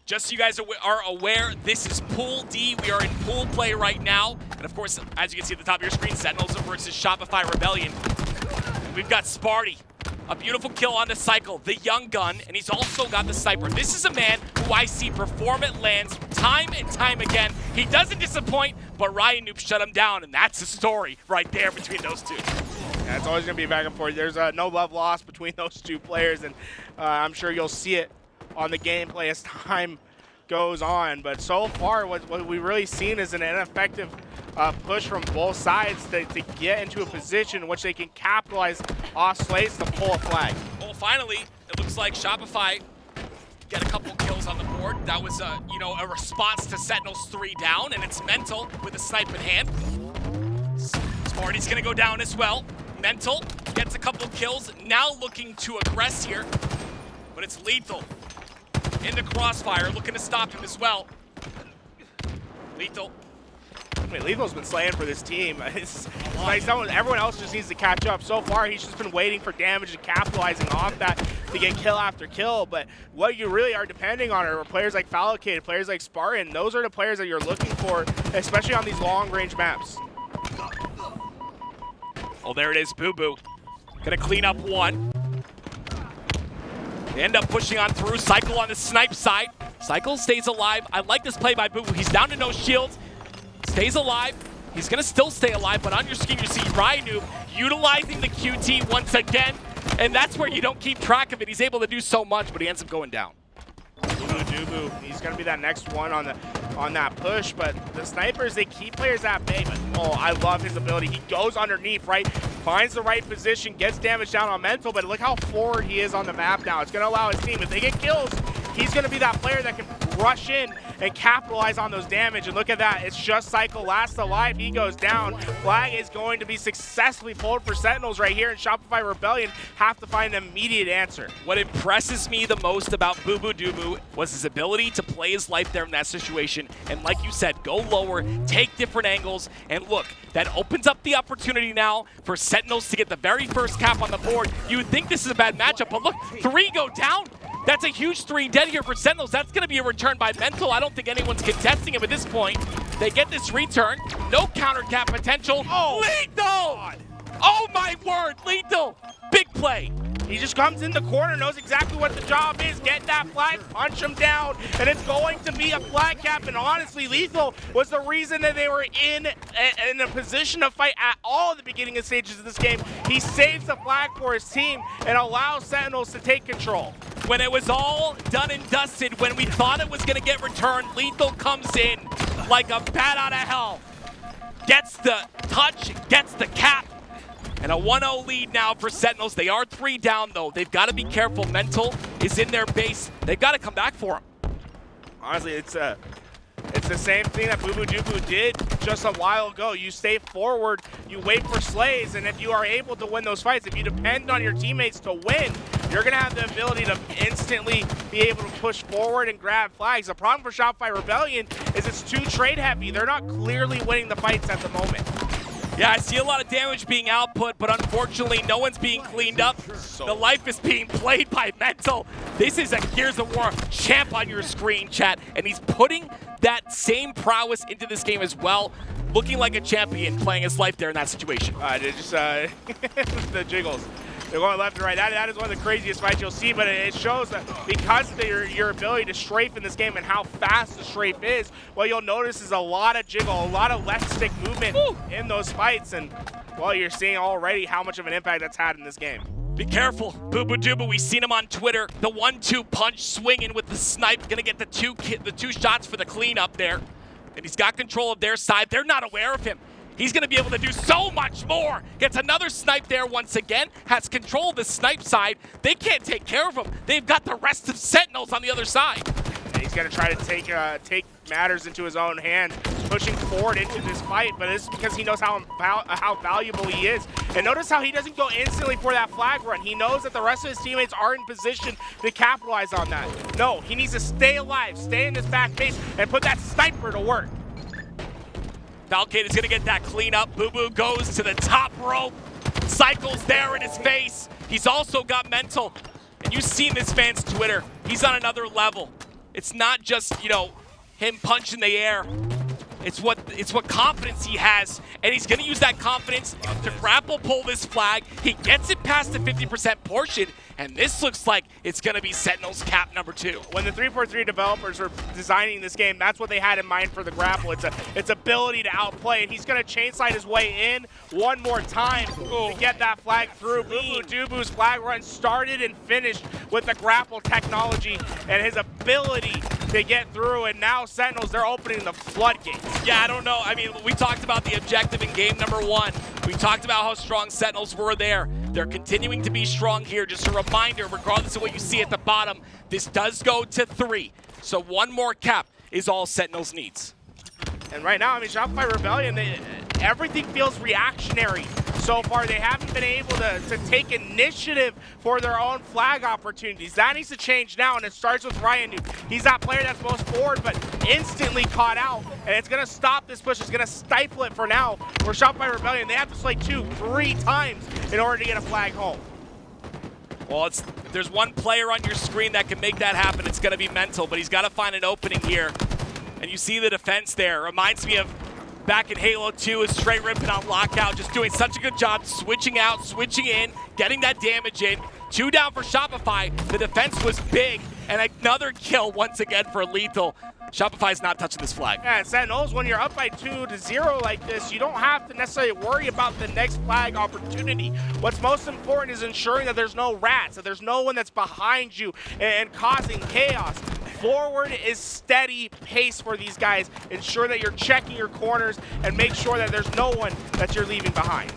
Just so you guys are aware, this is Pool D. We are in pool play right now. And of course, as you can see at the top of your screen, Sentinels versus Shopify Rebellion. We've got Sparty. A beautiful kill on the Cykul, the young gun, and he's also got the sniper. This is a man who I see perform at lands time and time again. He doesn't disappoint, but RyaNoob shut him down, and that's the story right there between those two. Yeah, it's always going to be back and forth. There's no love lost between those two players, and I'm sure you'll see it on the gameplay as time goes on. But so far, what we've really seen is an ineffective push from both sides to get into a position in which they can capitalize off slates to pull a flag. Well, finally, it looks like Shopify get a couple kills on the board. That was a response to Sentinels 3 down, and it's Mental with a snipe in hand. Sparty's gonna go down as well. Mental gets a couple kills, now looking to aggress here, but it's LethuL in the crossfire, looking to stop him as well. LethuL. I mean, LethuL's been slaying for this team. It's like everyone else just needs to catch up. So far, he's just been waiting for damage and capitalizing off that to get kill after kill. But what you really are depending on are players like Falcated, players like Spartan. Those are the players that you're looking for, especially on these long-range maps. Oh, there it is, bubu. Gonna clean up one. They end up pushing on through. Cykul on the snipe side. Cykul stays alive. I like this play by bubu. He's down to no shields. Stays alive. He's gonna still stay alive, but on your screen you see RyaNoob utilizing the QT once again, and that's where you don't keep track of it. He's able to do so much, but he ends up going down. Dubu, he's gonna be that next one on that push, but the snipers, they keep players at bay. But oh, I love his ability. He goes underneath, right, finds the right position, gets damage down on Mental, but look how forward he is on the map now. It's gonna allow his team, if they get kills, he's gonna be that player that can rush in and capitalize on those damage. And look at that, it's just Cykul last alive. He goes down. Flag is going to be successfully pulled for Sentinels right here, and Shopify Rebellion have to find an immediate answer. What impresses me the most about bubu dubu was his ability to play his life there in that situation. And like you said, go lower, take different angles, and look, that opens up the opportunity now for Sentinels to get the very first cap on the board. You would think this is a bad matchup, but look, 3 go down. That's a huge 3 dead here for Sentinels. That's going to be a return by Mental. I don't think anyone's contesting him at this point. They get this return. No counter cap potential. Oh, LethuL! Oh my word, LethuL! Big play. He just comes in the corner, knows exactly what the job is. Get that flag, punch him down, and it's going to be a flag cap. And honestly, LethuL was the reason that they were in a position to fight at all at the beginning of stages of this game. He saves the flag for his team and allows Sentinels to take control. When it was all done and dusted, when we thought it was going to get returned, LethuL comes in like a bat out of hell. Gets the touch, gets the cap, and a 1-0 lead now for Sentinels. They are 3 down, though. They've got to be careful. Mental is in their base. They've got to come back for him. Honestly, it's the same thing that bubu dubu did just a while ago. You stay forward, you wait for slays, and if you are able to win those fights, if you depend on your teammates to win, you're going to have the ability to instantly be able to push forward and grab flags. The problem for Shopify Rebellion is it's too trade heavy. They're not clearly winning the fights at the moment. Yeah, I see a lot of damage being output, but unfortunately, no one's being cleaned up. The life is being played by Mental. This is a Gears of War champ on your screen, chat, and he's putting that same prowess into this game as well, looking like a champion, playing his life there in that situation. The jiggles. They're going left and right. That is one of the craziest fights you'll see, but it shows that because of your ability to strafe in this game and how fast the strafe is, what you'll notice is a lot of jiggle, a lot of left stick movement in those fights, and well, you're seeing already how much of an impact that's had in this game. Be careful, bubu dubu. We've seen him on Twitter. The 1-2 punch swinging with the snipe, gonna get the two shots for the cleanup there, and he's got control of their side. They're not aware of him. He's going to be able to do so much more. Gets another snipe there once again. Has control of the snipe side. They can't take care of him. They've got the rest of Sentinels on the other side. And he's going to try to take matters into his own hands, pushing forward into this fight, but it's because he knows how valuable he is. And notice how he doesn't go instantly for that flag run. He knows that the rest of his teammates are in position to capitalize on that. No, he needs to stay alive, stay in this back base, and put that sniper to work. Falcated is going to get that cleanup. Bubu goes to the top rope. Cykul's there in his face. He's also got Mental. And you've seen this man's Twitter. He's on another level. It's not just, him punching the air. It's what confidence he has, and he's going to use that confidence to grapple pull this flag. He gets it past the 50% portion, and this looks like it's going to be Sentinels cap number 2. When the 343 developers were designing this game, that's what they had in mind for the grapple. It's ability to outplay, and he's going to chain slide his way in one more time to get that flag through. bubu dubu's flag run started and finished with the grapple technology and his ability to get through, and now Sentinels, they're opening the floodgates. Yeah, I don't know. I mean, we talked about the objective in game number 1. We talked about how strong Sentinels were there. They're continuing to be strong here. Just a reminder, regardless of what you see at the bottom, this does go to 3. So one more cap is all Sentinels needs. And right now, I mean, Shopify Rebellion, everything feels reactionary so far. They haven't been able to take initiative for their own flag opportunities. That needs to change now, and it starts with RyaNoob. He's that player that's most forward, but instantly caught out, and it's going to stop this push. It's going to stifle it for now. For Shopify Rebellion, they have to slay 2, 3 times in order to get a flag home. Well, there's one player on your screen that can make that happen. It's going to be Mental, but he's got to find an opening here. And you see the defense there. Reminds me of back in Halo 2, is straight ripping on Lockout, just doing such a good job switching out, switching in, getting that damage in. 2 down for Shopify. The defense was big, and another kill once again for LethuL. Shopify's not touching this flag. Yeah, Sentinels, when you're up by 2-0 like this, you don't have to necessarily worry about the next flag opportunity. What's most important is ensuring that there's no rats, that there's no one that's behind you and causing chaos. Forward is steady pace for these guys. Ensure that you're checking your corners and make sure that there's no one that you're leaving behind.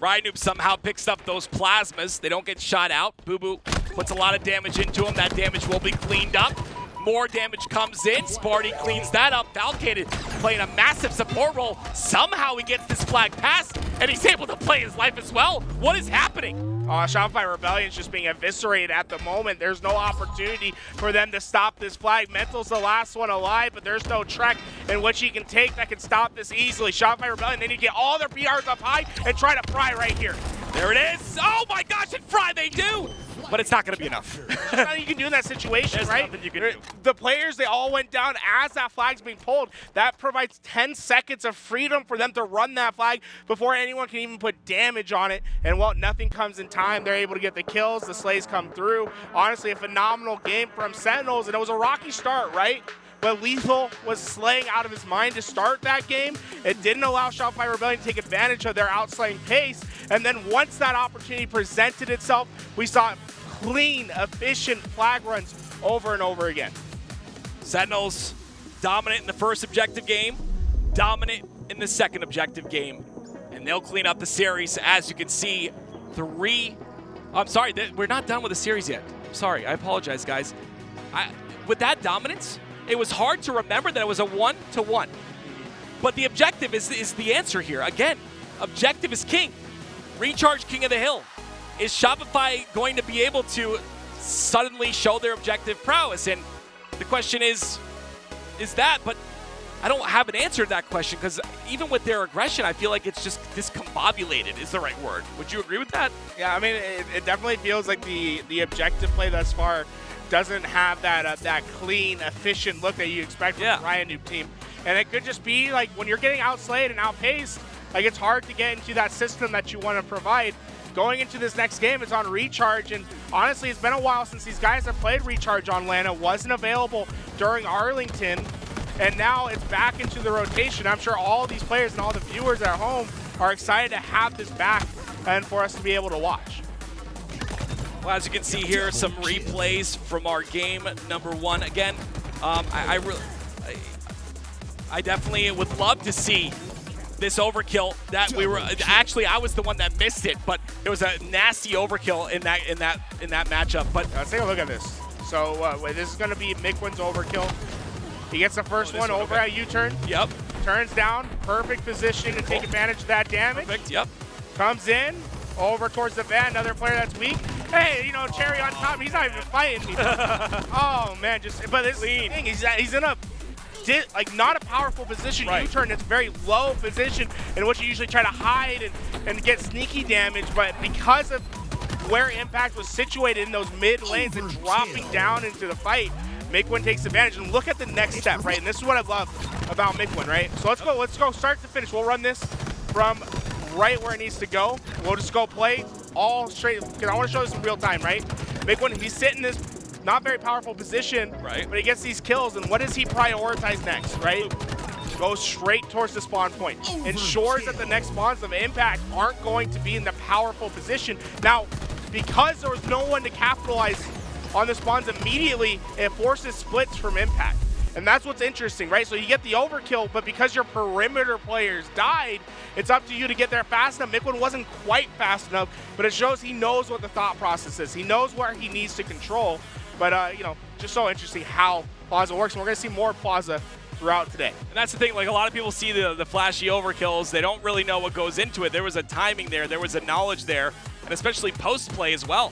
RyaNoob somehow picks up those plasmas. They don't get shot out. Bubu puts a lot of damage into him. That damage will be cleaned up. More damage comes in. Sparty cleans that up. Falcated playing a massive support role. Somehow he gets this flag passed, and he's able to play his life as well. What is happening? Shopify Rebellion's just being eviscerated at the moment. There's no opportunity for them to stop this flag. Mental's the last one alive, but there's no Trek in which he can take that can stop this easily. Shopify Rebellion, they need to get all their PRs up high and try to fry right here. There it is. Oh my gosh, and fry they do! But it's not going to be enough. There's nothing you can do in that situation, There's right? nothing you can do. The players, they all went down as that flag's being pulled. That provides 10 seconds of freedom for them to run that flag before anyone can even put damage on it. And well, nothing comes in time. They're able to get the kills. The slays come through. Honestly, a phenomenal game from Sentinels, and it was a rocky start, right? But LethuL was slaying out of his mind to start that game. It didn't allow Shopify Rebellion to take advantage of their outslaying pace. And then once that opportunity presented itself, we saw clean, efficient flag runs over and over again. Sentinels dominant in the first objective game, dominant in the second objective game. And they'll clean up the series. As you can see, 3... I'm sorry, we're not done with the series yet. I'm sorry, I apologize, guys. With that dominance, it was hard to remember that it was a 1-to-1. But the objective is the answer here. Again, objective is king. Recharge King of the Hill. Is Shopify going to be able to suddenly show their objective prowess? And the question is that, but I don't have an answer to that question, because even with their aggression, I feel like it's just discombobulated is the right word. Would you agree with that? Yeah, I mean, it definitely feels like the objective play thus far doesn't have that clean, efficient look that you expect from the RyaNoob team. And it could just be like when you're getting outslayed and outpaced, like it's hard to get into that system that you want to provide. Going into this next game, it's on Recharge, and honestly, it's been a while since these guys have played Recharge on LAN. It wasn't available during Arlington, and now it's back into the rotation. I'm sure all these players and all the viewers at home are excited to have this back and for us to be able to watch. Well, as you can see here, some replays from our game number 1. Again, I definitely would love to see this overkill that we were actually I was the one that missed it, but it was a nasty overkill in that matchup. But let's take a look at this. So this is going to be Mikwin's overkill. He gets the first one over at U-turn. Yep. Turns down, perfect position to take advantage of that damage. Perfect. Yep. Comes in over towards the van. Another player that's weak. Hey, you know, cherry on top. He's not even fighting me. Oh man, but this thing, he's in a like not a powerful position. Right. U-turn, it's a very low position in which you usually try to hide and get sneaky damage, but because of where Impact was situated in those mid lanes and dropping down into the fight, Mikwin takes advantage. And look at the next step, right? And this is what I love about Mikwin, right? So let's go start to finish. We'll run this from right where it needs to go. We'll just go play all straight, because I want to show this in real time, right? Mikwin, he's sitting in this not very powerful position, right? But he gets these kills, and what does he prioritize next, right? Goes straight towards the spawn point. Ensures that the next spawns of Impact aren't going to be in the powerful position. Now, because there was no one to capitalize on the spawns immediately, it forces splits from Impact. And that's what's interesting, right? So you get the overkill, but because your perimeter players died, it's up to you to get there fast enough. Miquin wasn't quite fast enough, but it shows he knows what the thought process is. He knows where he needs to control. But, you know, just so interesting how Plaza works. And we're going to see more Plaza throughout today. And that's the thing, like a lot of people see the flashy overkills, they don't really know what goes into it. There was a timing there was a knowledge there, and especially post-play as well.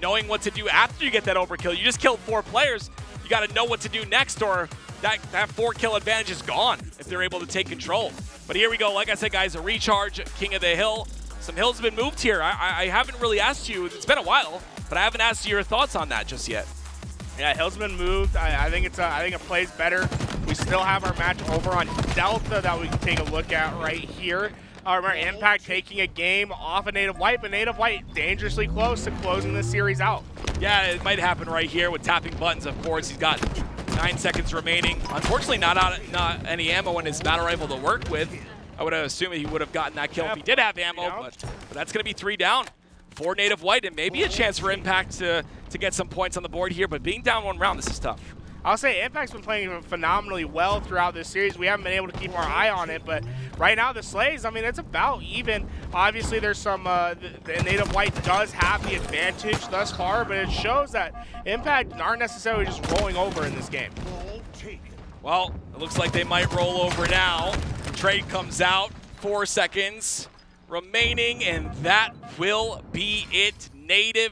Knowing what to do after you get that overkill. You just killed 4 players, you got to know what to do next, or that 4-kill advantage is gone if they're able to take control. But here we go, like I said guys, a recharge, King of the Hill. Some hills have been moved here. I haven't really asked you, it's been a while, but I haven't asked you your thoughts on that just yet. Yeah, Hill's been moved. I think it plays better. We still have our match over on Delta that we can take a look at right here. Remember, Impact taking a game off of NaVi, but NaVi dangerously close to closing this series out. Yeah, it might happen right here with tapping buttons, of course. He's got 9 seconds remaining. Unfortunately, not any ammo in his battle rifle to work with. I would have assumed he would have gotten that kill if he did have ammo, but that's going to be 3 down for NaVi, and maybe a chance for Impact to get some points on the board here, but being down 1 round, this is tough. I'll say Impact's been playing phenomenally well throughout this series. We haven't been able to keep our eye on it, but right now the Slays, I mean, it's about even. Obviously, there's some, the NaVi does have the advantage thus far, but it shows that Impact aren't necessarily just rolling over in this game. Well, it looks like they might roll over now. Trade comes out, 4 seconds remaining, and that will be it. NaVi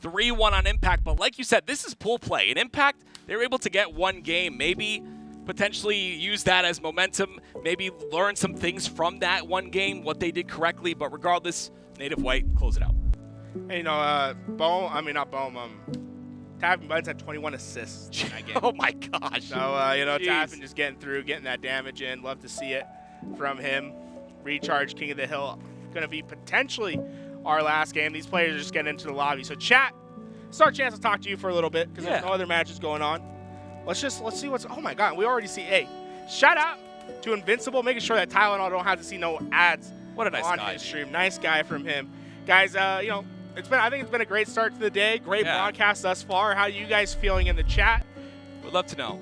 3-1 on Impact, but like you said, this is pool play. In Impact, they were able to get 1 game, maybe potentially use that as momentum, maybe learn some things from that 1 game, what they did correctly, but regardless, NaVi close it out. And, you know, Tapping Buttons had 21 assists in that game. Oh my gosh. So, you know, Tapping just getting through, getting that damage in. Love to see it from him. Recharge, King of the Hill, going to be potentially our last game. These players are just getting into the lobby. So chat, it's our chance to talk to you for a little bit because there's no other matches going on. Let's see what's, oh my God, we already see, hey, shout out to Invincible, making sure that Tylenol don't have to see no ads what a nice on guy. his stream. Nice guy from him. Guys, you know, I think it's been a great start to the day. Great broadcast thus far. How are you guys feeling in the chat? We'd love to know.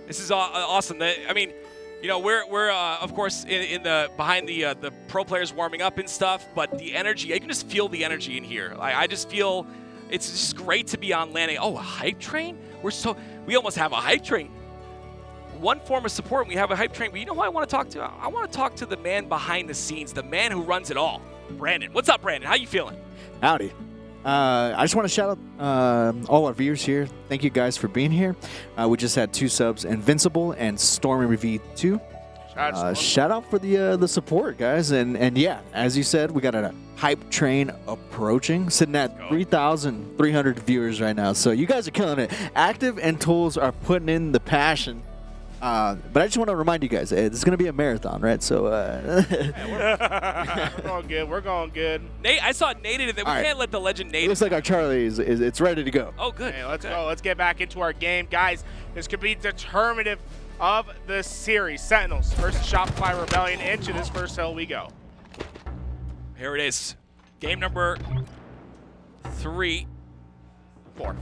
This is awesome. I mean, you know, we're of course in the behind the pro players warming up and stuff, but the energy, I can just feel the energy in here. I just feel it's just great to be on landing. Oh, a hype train? We almost have a hype train. One form of support, and we have a hype train. But you know who I want to talk to? I want to talk to the man behind the scenes, the man who runs it all, Brandon. What's up, Brandon? How you feeling? Howdy. I just want to shout out all our viewers here. Thank you guys for being here. We just had 2 subs, Invincible and Stormy V2. Shout out for the support, guys. And yeah, as you said, we got a hype train approaching, sitting at 3,300 viewers right now. So you guys are killing it. Active and Tools are putting in the passion. But I just want to remind you guys, this is going to be a marathon, right? So we're going good. We're going good. Nate, I saw Nate in it. We can't let the legend Nate. It looks like our Charlie it's ready to go. Oh, good. Hey, let's go. Let's get back into our game. Guys, this could be determinative of the series. Sentinels versus Shopify Rebellion. Into this first hill we go. Here it is. Game number 3.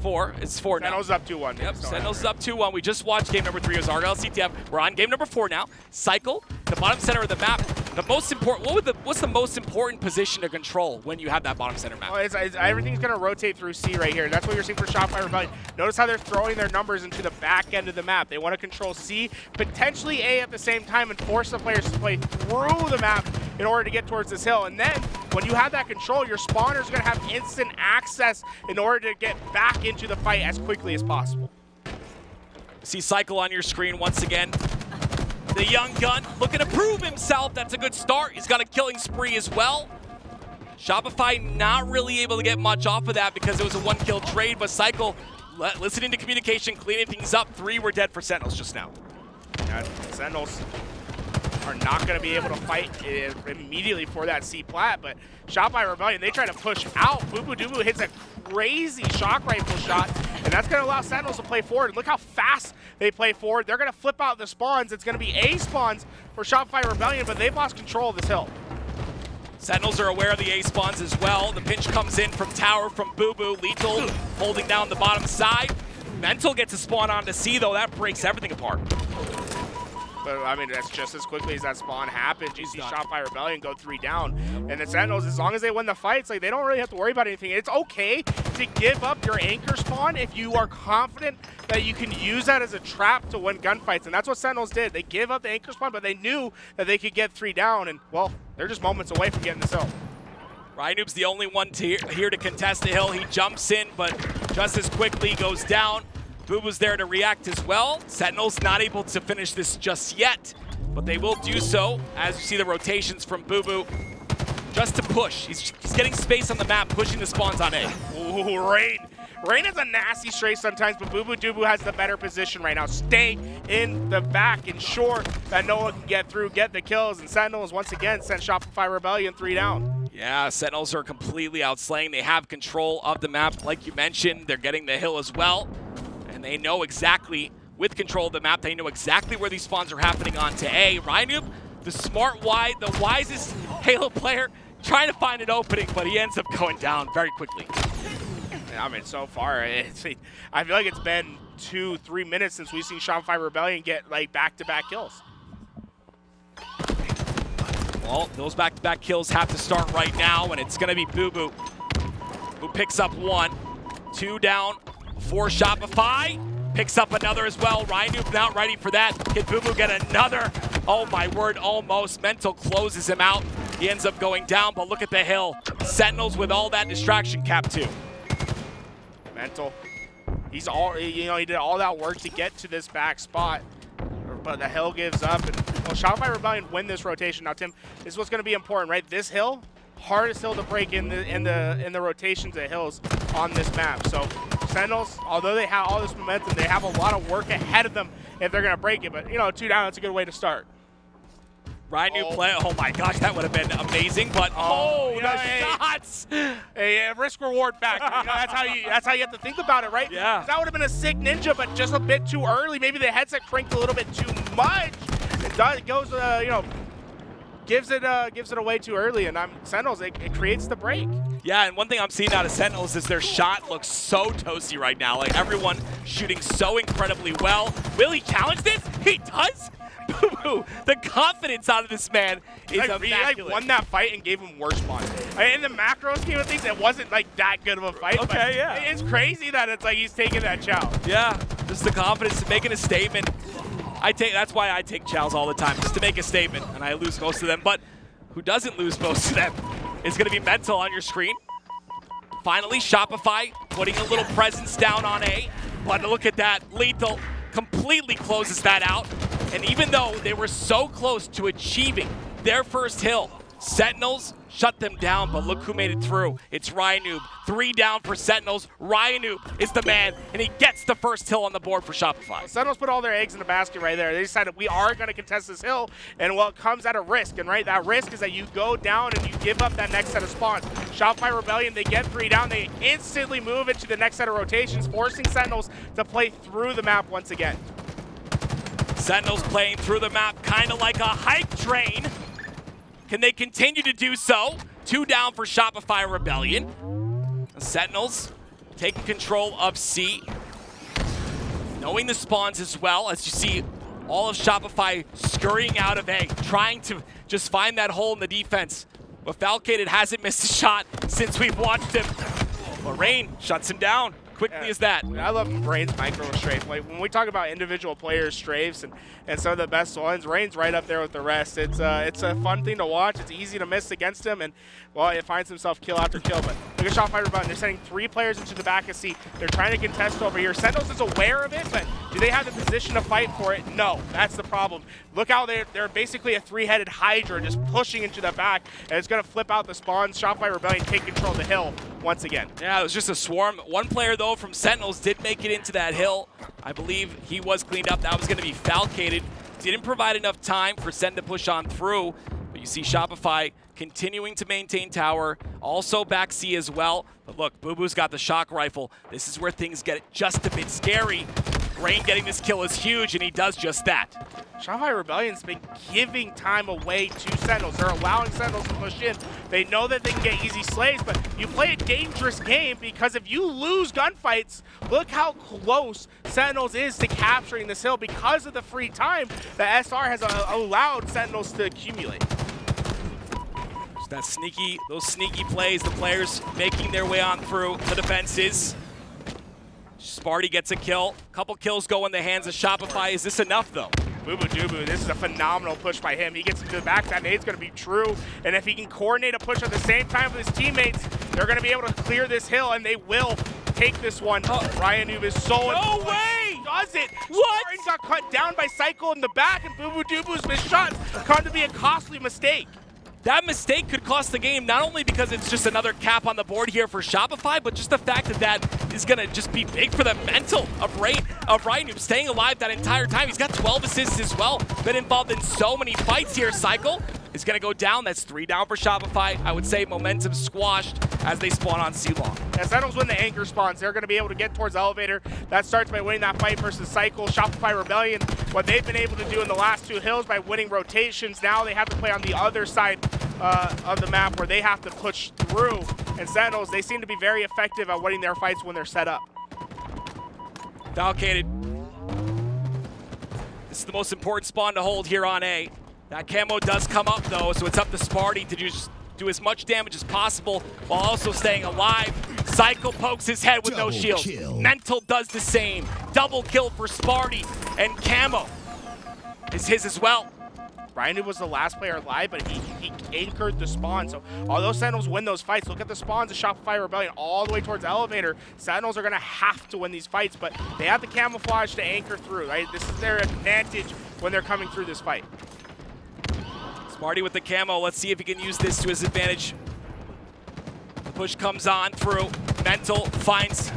4. It's 4 now. Sentinels up 2-1. Yep, Sentinels is up 2-1. We just watched game number 3. It was Argyle CTF. We're on game number 4 now. Cykul, the bottom center of the map. The most important. What's the most important position to control when you have that bottom center map? Well, everything's going to rotate through C right here. That's what you're seeing for Shopify Rebellion. Notice how they're throwing their numbers into the back end of the map. They want to control C, potentially A at the same time, and force the players to play through the map in order to get towards this hill. And then when you have that control, your spawners are going to have instant access in order to get back into the fight as quickly as possible. See Cykul on your screen once again. The young gun looking to prove himself. That's a good start. He's got a killing spree as well. Shopify not really able to get much off of that because it was a 1-kill trade, but Cykul listening to communication, cleaning things up. 3 were dead for Sentinels just now. Yeah, Sentinels are not going to be able to fight immediately for that C plat, but Shopify Rebellion, they try to push out. Bubu hits a crazy shock rifle shot, and that's going to allow Sentinels to play forward. Look how fast they play forward. They're going to flip out the spawns. It's going to be A spawns for Shopify Rebellion, but they've lost control of this hill. Sentinels are aware of the A spawns as well. The pinch comes in from tower from bubu. LethuL holding down the bottom side. Mental gets a spawn onto C, though. That breaks everything apart. But, I mean, that's just as quickly as that spawn happens. You see Shopify Rebellion go 3 down. And the Sentinels, as long as they win the fights, like, they don't really have to worry about anything. It's okay to give up your anchor spawn if you are confident that you can use that as a trap to win gunfights. And that's what Sentinels did. They gave up the anchor spawn, but they knew that they could get 3 down. And, well, they're just moments away from getting this hill. RyaNoob's the only one here to contest the hill. He jumps in, but just as quickly goes down. bubu's there to react as well. Sentinels not able to finish this just yet, but they will do so as you see the rotations from bubu just to push. He's getting space on the map, pushing the spawns on A. Ooh, Rayne. Rayne is a nasty stray sometimes, but dubu has the better position right now. Stay in the back, ensure that no one can get through, get the kills, and Sentinels once again sent Shopify Rebellion 3 down. Yeah, Sentinels are completely outslaying. They have control of the map, like you mentioned. They're getting the hill as well, and they know exactly, with control of the map, they know exactly where these spawns are happening onto A. RyaNoob, the wisest Halo player, trying to find an opening, but he ends up going down very quickly. I mean, so far, I feel like it's been 2-3 minutes since we've seen Shopify Rebellion get like back-to-back kills. Well, those back-to-back kills have to start right now, and it's going to be bubu who picks up 1. 2 down for Shopify. Picks up another as well. RyaNoob not ready for that. Can bubu get another? Oh my word, almost. Mental closes him out. He ends up going down, but look at the hill. Sentinels with all that distraction, Cap 2. Mental. He did all that work to get to this back spot, but the hill gives up, and well, Shopify Rebellion win this rotation. Now, Tim, this is what's going to be important, right? This hill, hardest hill to break in the rotations of hills on this map. So Sentinels, although they have all this momentum, they have a lot of work ahead of them if they're going to break it. But 2 down, that's a good way to start. RyaNoob play. Oh my gosh, that would have been amazing. But the shots! Hey, risk reward factor. That's how you have to think about it, right? Yeah. That would have been a sick ninja, but just a bit too early. Maybe the headset cranked a little bit too much. It goes, gives it away too early, and Sentinels, it creates the break. Yeah, and one thing I'm seeing out of Sentinels is their shot looks so toasty right now. Like, everyone shooting so incredibly well. Will he challenge this? He does? bubu, the confidence out of this man is immaculate. He won that fight and gave him worse spawns. In the macro scheme of things, it wasn't like that good of a fight. Okay, yeah. It's crazy that it's like he's taking that chow. Yeah, just the confidence, making a statement. That's why I take chows all the time, just to make a statement, and I lose most of them. But who doesn't lose most of them is going to be Mental on your screen. Finally, Shopify putting a little presence down on A. But look at that, LethuL completely closes that out. And even though they were so close to achieving their first hill, Sentinels shut them down, but look who made it through. It's RyaNoob. 3 down for Sentinels. RyaNoob is the man, and he gets the first hill on the board for Shopify. Sentinels put all their eggs in the basket right there. They decided we are going to contest this hill, and well, it comes at a risk. And that risk is that you go down and you give up that next set of spawns. Shopify Rebellion, they get 3 down. They instantly move into the next set of rotations, forcing Sentinels to play through the map once again. Sentinels playing through the map, kind of like a hype train. Can they continue to do so? 2 down for Shopify Rebellion. The Sentinels taking control of C. Knowing the spawns as well, as you see all of Shopify scurrying out of A, trying to just find that hole in the defense. But Falcated hasn't missed a shot since we've watched him. But Rayne shuts him down. Quickly as that. I love Rayne's micro strafe. Like when we talk about individual players' strafes and some of the best ones, Rayne's right up there with the rest. It's a fun thing to watch. It's easy to miss against him, and well, it finds himself kill after kill. But look at Shopify Rebellion. They're sending 3 players into the back of C. They're trying to contest over here. Sentinels is aware of it, but do they have the position to fight for it? No, that's the problem. Look how they're basically a 3-headed Hydra just pushing into the back, and it's going to flip out the spawns. Shopify Rebellion take control of the hill once again. Yeah, it was just a swarm. One player, though, from Sentinels did make it into that hill. I believe he was cleaned up. That was going to be Falcated. Didn't provide enough time for Sen to push on through. But you see Shopify continuing to maintain tower. Also back C as well. But look, bubu's got the shock rifle. This is where things get just a bit scary. Rayne getting this kill is huge, and he does just that. Shopify Rebellion's been giving time away to Sentinels. They're allowing Sentinels to push in. They know that they can get easy slays, but you play a dangerous game because if you lose gunfights, look how close Sentinels is to capturing this hill because of the free time that SR has allowed Sentinels to accumulate. Those sneaky plays, the players making their way on through the defenses. Sparty gets a kill. Couple kills go in the hands of Shopify. Is this enough, though? Bubu dubu, this is a phenomenal push by him. He gets into the back, that nade's going to be true. And if he can coordinate a push at the same time with his teammates, they're going to be able to clear this hill, and they will take this one. RyaNoob is so No way! Does it? What? Spartan got cut down by Cykul in the back, and bubu dubu's missed shots come to be a costly mistake. That mistake could cost the game, not only because it's just another cap on the board here for Shopify, but just the fact that that is going to just be big for the mental of RyaNoob staying alive that entire time. He's got 12 assists as well, been involved in so many fights here. Cykul is going to go down. That's 3 down for Shopify. I would say momentum squashed as they spawn on C-Long. Yeah, Sentinels win the anchor spawns. They're going to be able to get towards Elevator. That starts by winning that fight versus Cykul. Shopify Rebellion, what they've been able to do in the last 2 hills by winning rotations, now they have to play on the other side of the map where they have to push through. And Sentinels, they seem to be very effective at winning their fights when they're set up. Falcated. This is the most important spawn to hold here on A. That camo does come up though, so it's up to Sparty to just do as much damage as possible while also staying alive. Cykul pokes his head with no shield. Mental does the same. Double kill for Sparty, and camo is his as well. RyaNoob was the last player alive, but he anchored the spawn. So although Sentinels win those fights, look at the spawns of Shopify Rebellion all the way towards Elevator. Sentinels are going to have to win these fights, but they have the camouflage to anchor through, right? This is their advantage when they're coming through this fight. Sparty with the camo. Let's see if he can use this to his advantage. The push comes on through. Mental finds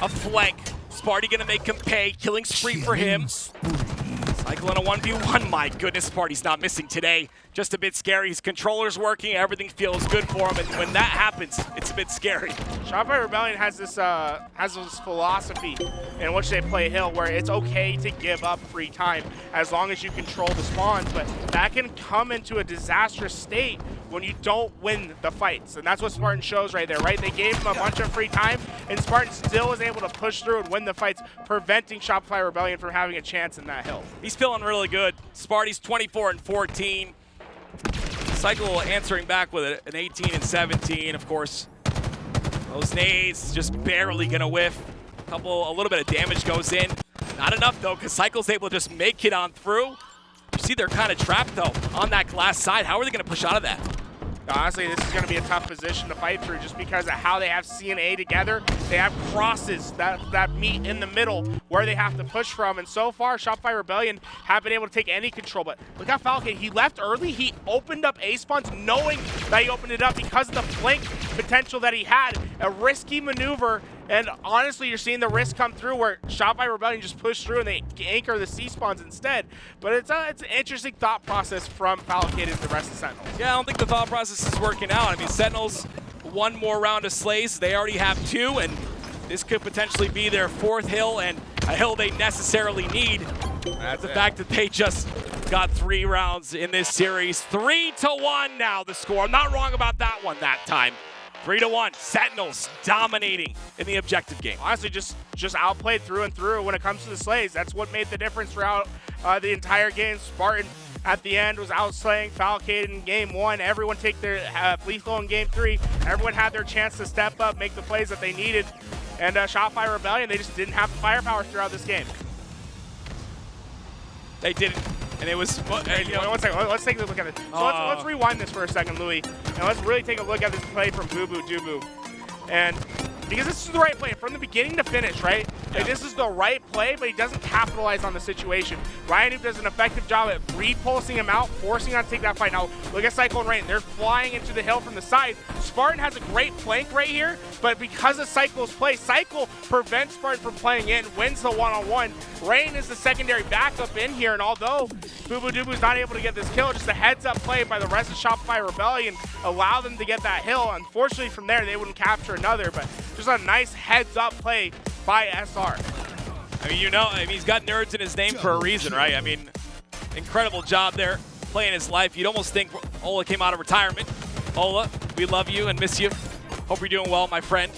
a flank. Sparty going to make him pay. Killing spree for him. Cykul in a 1v1. My goodness, Sparty's not missing today. Just a bit scary. His controller's working. Everything feels good for him. And when that happens, it's a bit scary. Shopify Rebellion has this philosophy in which they play hill where it's okay to give up free time as long as you control the spawns. But that can come into a disastrous state when you don't win the fights. And that's what Spartan shows right there, right? They gave him a bunch of free time, and Spartan still was able to push through and win the fights, preventing Shopify Rebellion from having a chance in that hill. He's feeling really good. Sparty's 24-14. Cykul answering back with an 18-17, of course. Those nades just barely gonna whiff. A little bit of damage goes in. Not enough though, because Cykul's able to just make it on through. You see they're kind of trapped though on that glass side. How are they gonna push out of that? Honestly, this is going to be a tough position to fight through just because of how they have C and A together. They have crosses that meet in the middle where they have to push from. And so far, Shopify Rebellion haven't been able to take any control. But look at Falcated. He left early. He opened up A spawns knowing that he opened it up because of the flank potential that he had. A risky maneuver. And honestly, you're seeing the risk come through where Shopify Rebellion just push through and they anchor the C spawns instead. But it's an interesting thought process from Falcated and the rest of Sentinels. Yeah, I don't think the thought process is working out. I mean, Sentinels, one more round of slays. They already have 2, and this could potentially be their 4th hill, and a hill they necessarily need. That's the fact that they just got 3 rounds in this series. 3-1 now the score. I'm not wrong about that one that time. 3-1, Sentinels dominating in the objective game. Honestly, just outplayed through and through when it comes to the slays. That's what made the difference throughout the entire game. Spartan at the end was outslaying Falcated in game 1. Everyone take their lethal in game 3. Everyone had their chance to step up, make the plays that they needed. And Shopify Rebellion, they just didn't have the firepower throughout this game. They didn't. And it was, one second, let's take a look at it. So let's rewind this for a second, Louis, and let's really take a look at this play from bubu dubu. And because this is the right play from the beginning to finish, right? Yeah. Like, this is the right play, but he doesn't capitalize on the situation. RyaNoob does an effective job at repulsing him out, forcing him to take that fight. Now, look at Cykul and Rayne. They're flying into the hill from the side. Spartan has a great flank right here, but because of Cykul's play, Cykul prevents Spartan from playing in, wins the one-on-one. Rayne is the secondary backup in here, and although bubu dubu's not able to get this kill, just a heads-up play by the rest of Shopify Rebellion allow them to get that hill. Unfortunately, from there, they wouldn't capture another, but just a nice heads-up play by SR. I mean, he's got nerds in his name for a reason, right? I mean, incredible job there, playing his life. You'd almost think Ola came out of retirement. Ola, we love you and miss you. Hope you're doing well, my friend.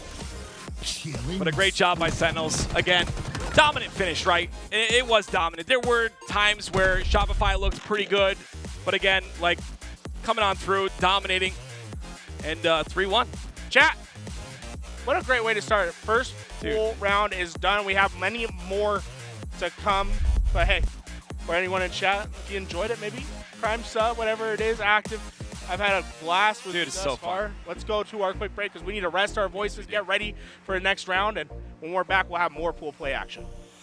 But a great job by Sentinels. Again, dominant finish, right? It was dominant. There were times where Shopify looked pretty good, but again, like, coming on through, dominating, and 3-1. Chat, what a great way to start it. First full round is done. We have many more to come. But hey, for anyone in chat, if you enjoyed it, maybe Prime sub, whatever it is, active. I've had a blast with Dude, it's thus so far. fun. Let's go to our quick break because we need to rest our voices, get ready for the next round. And when we're back, we'll have more pool play action.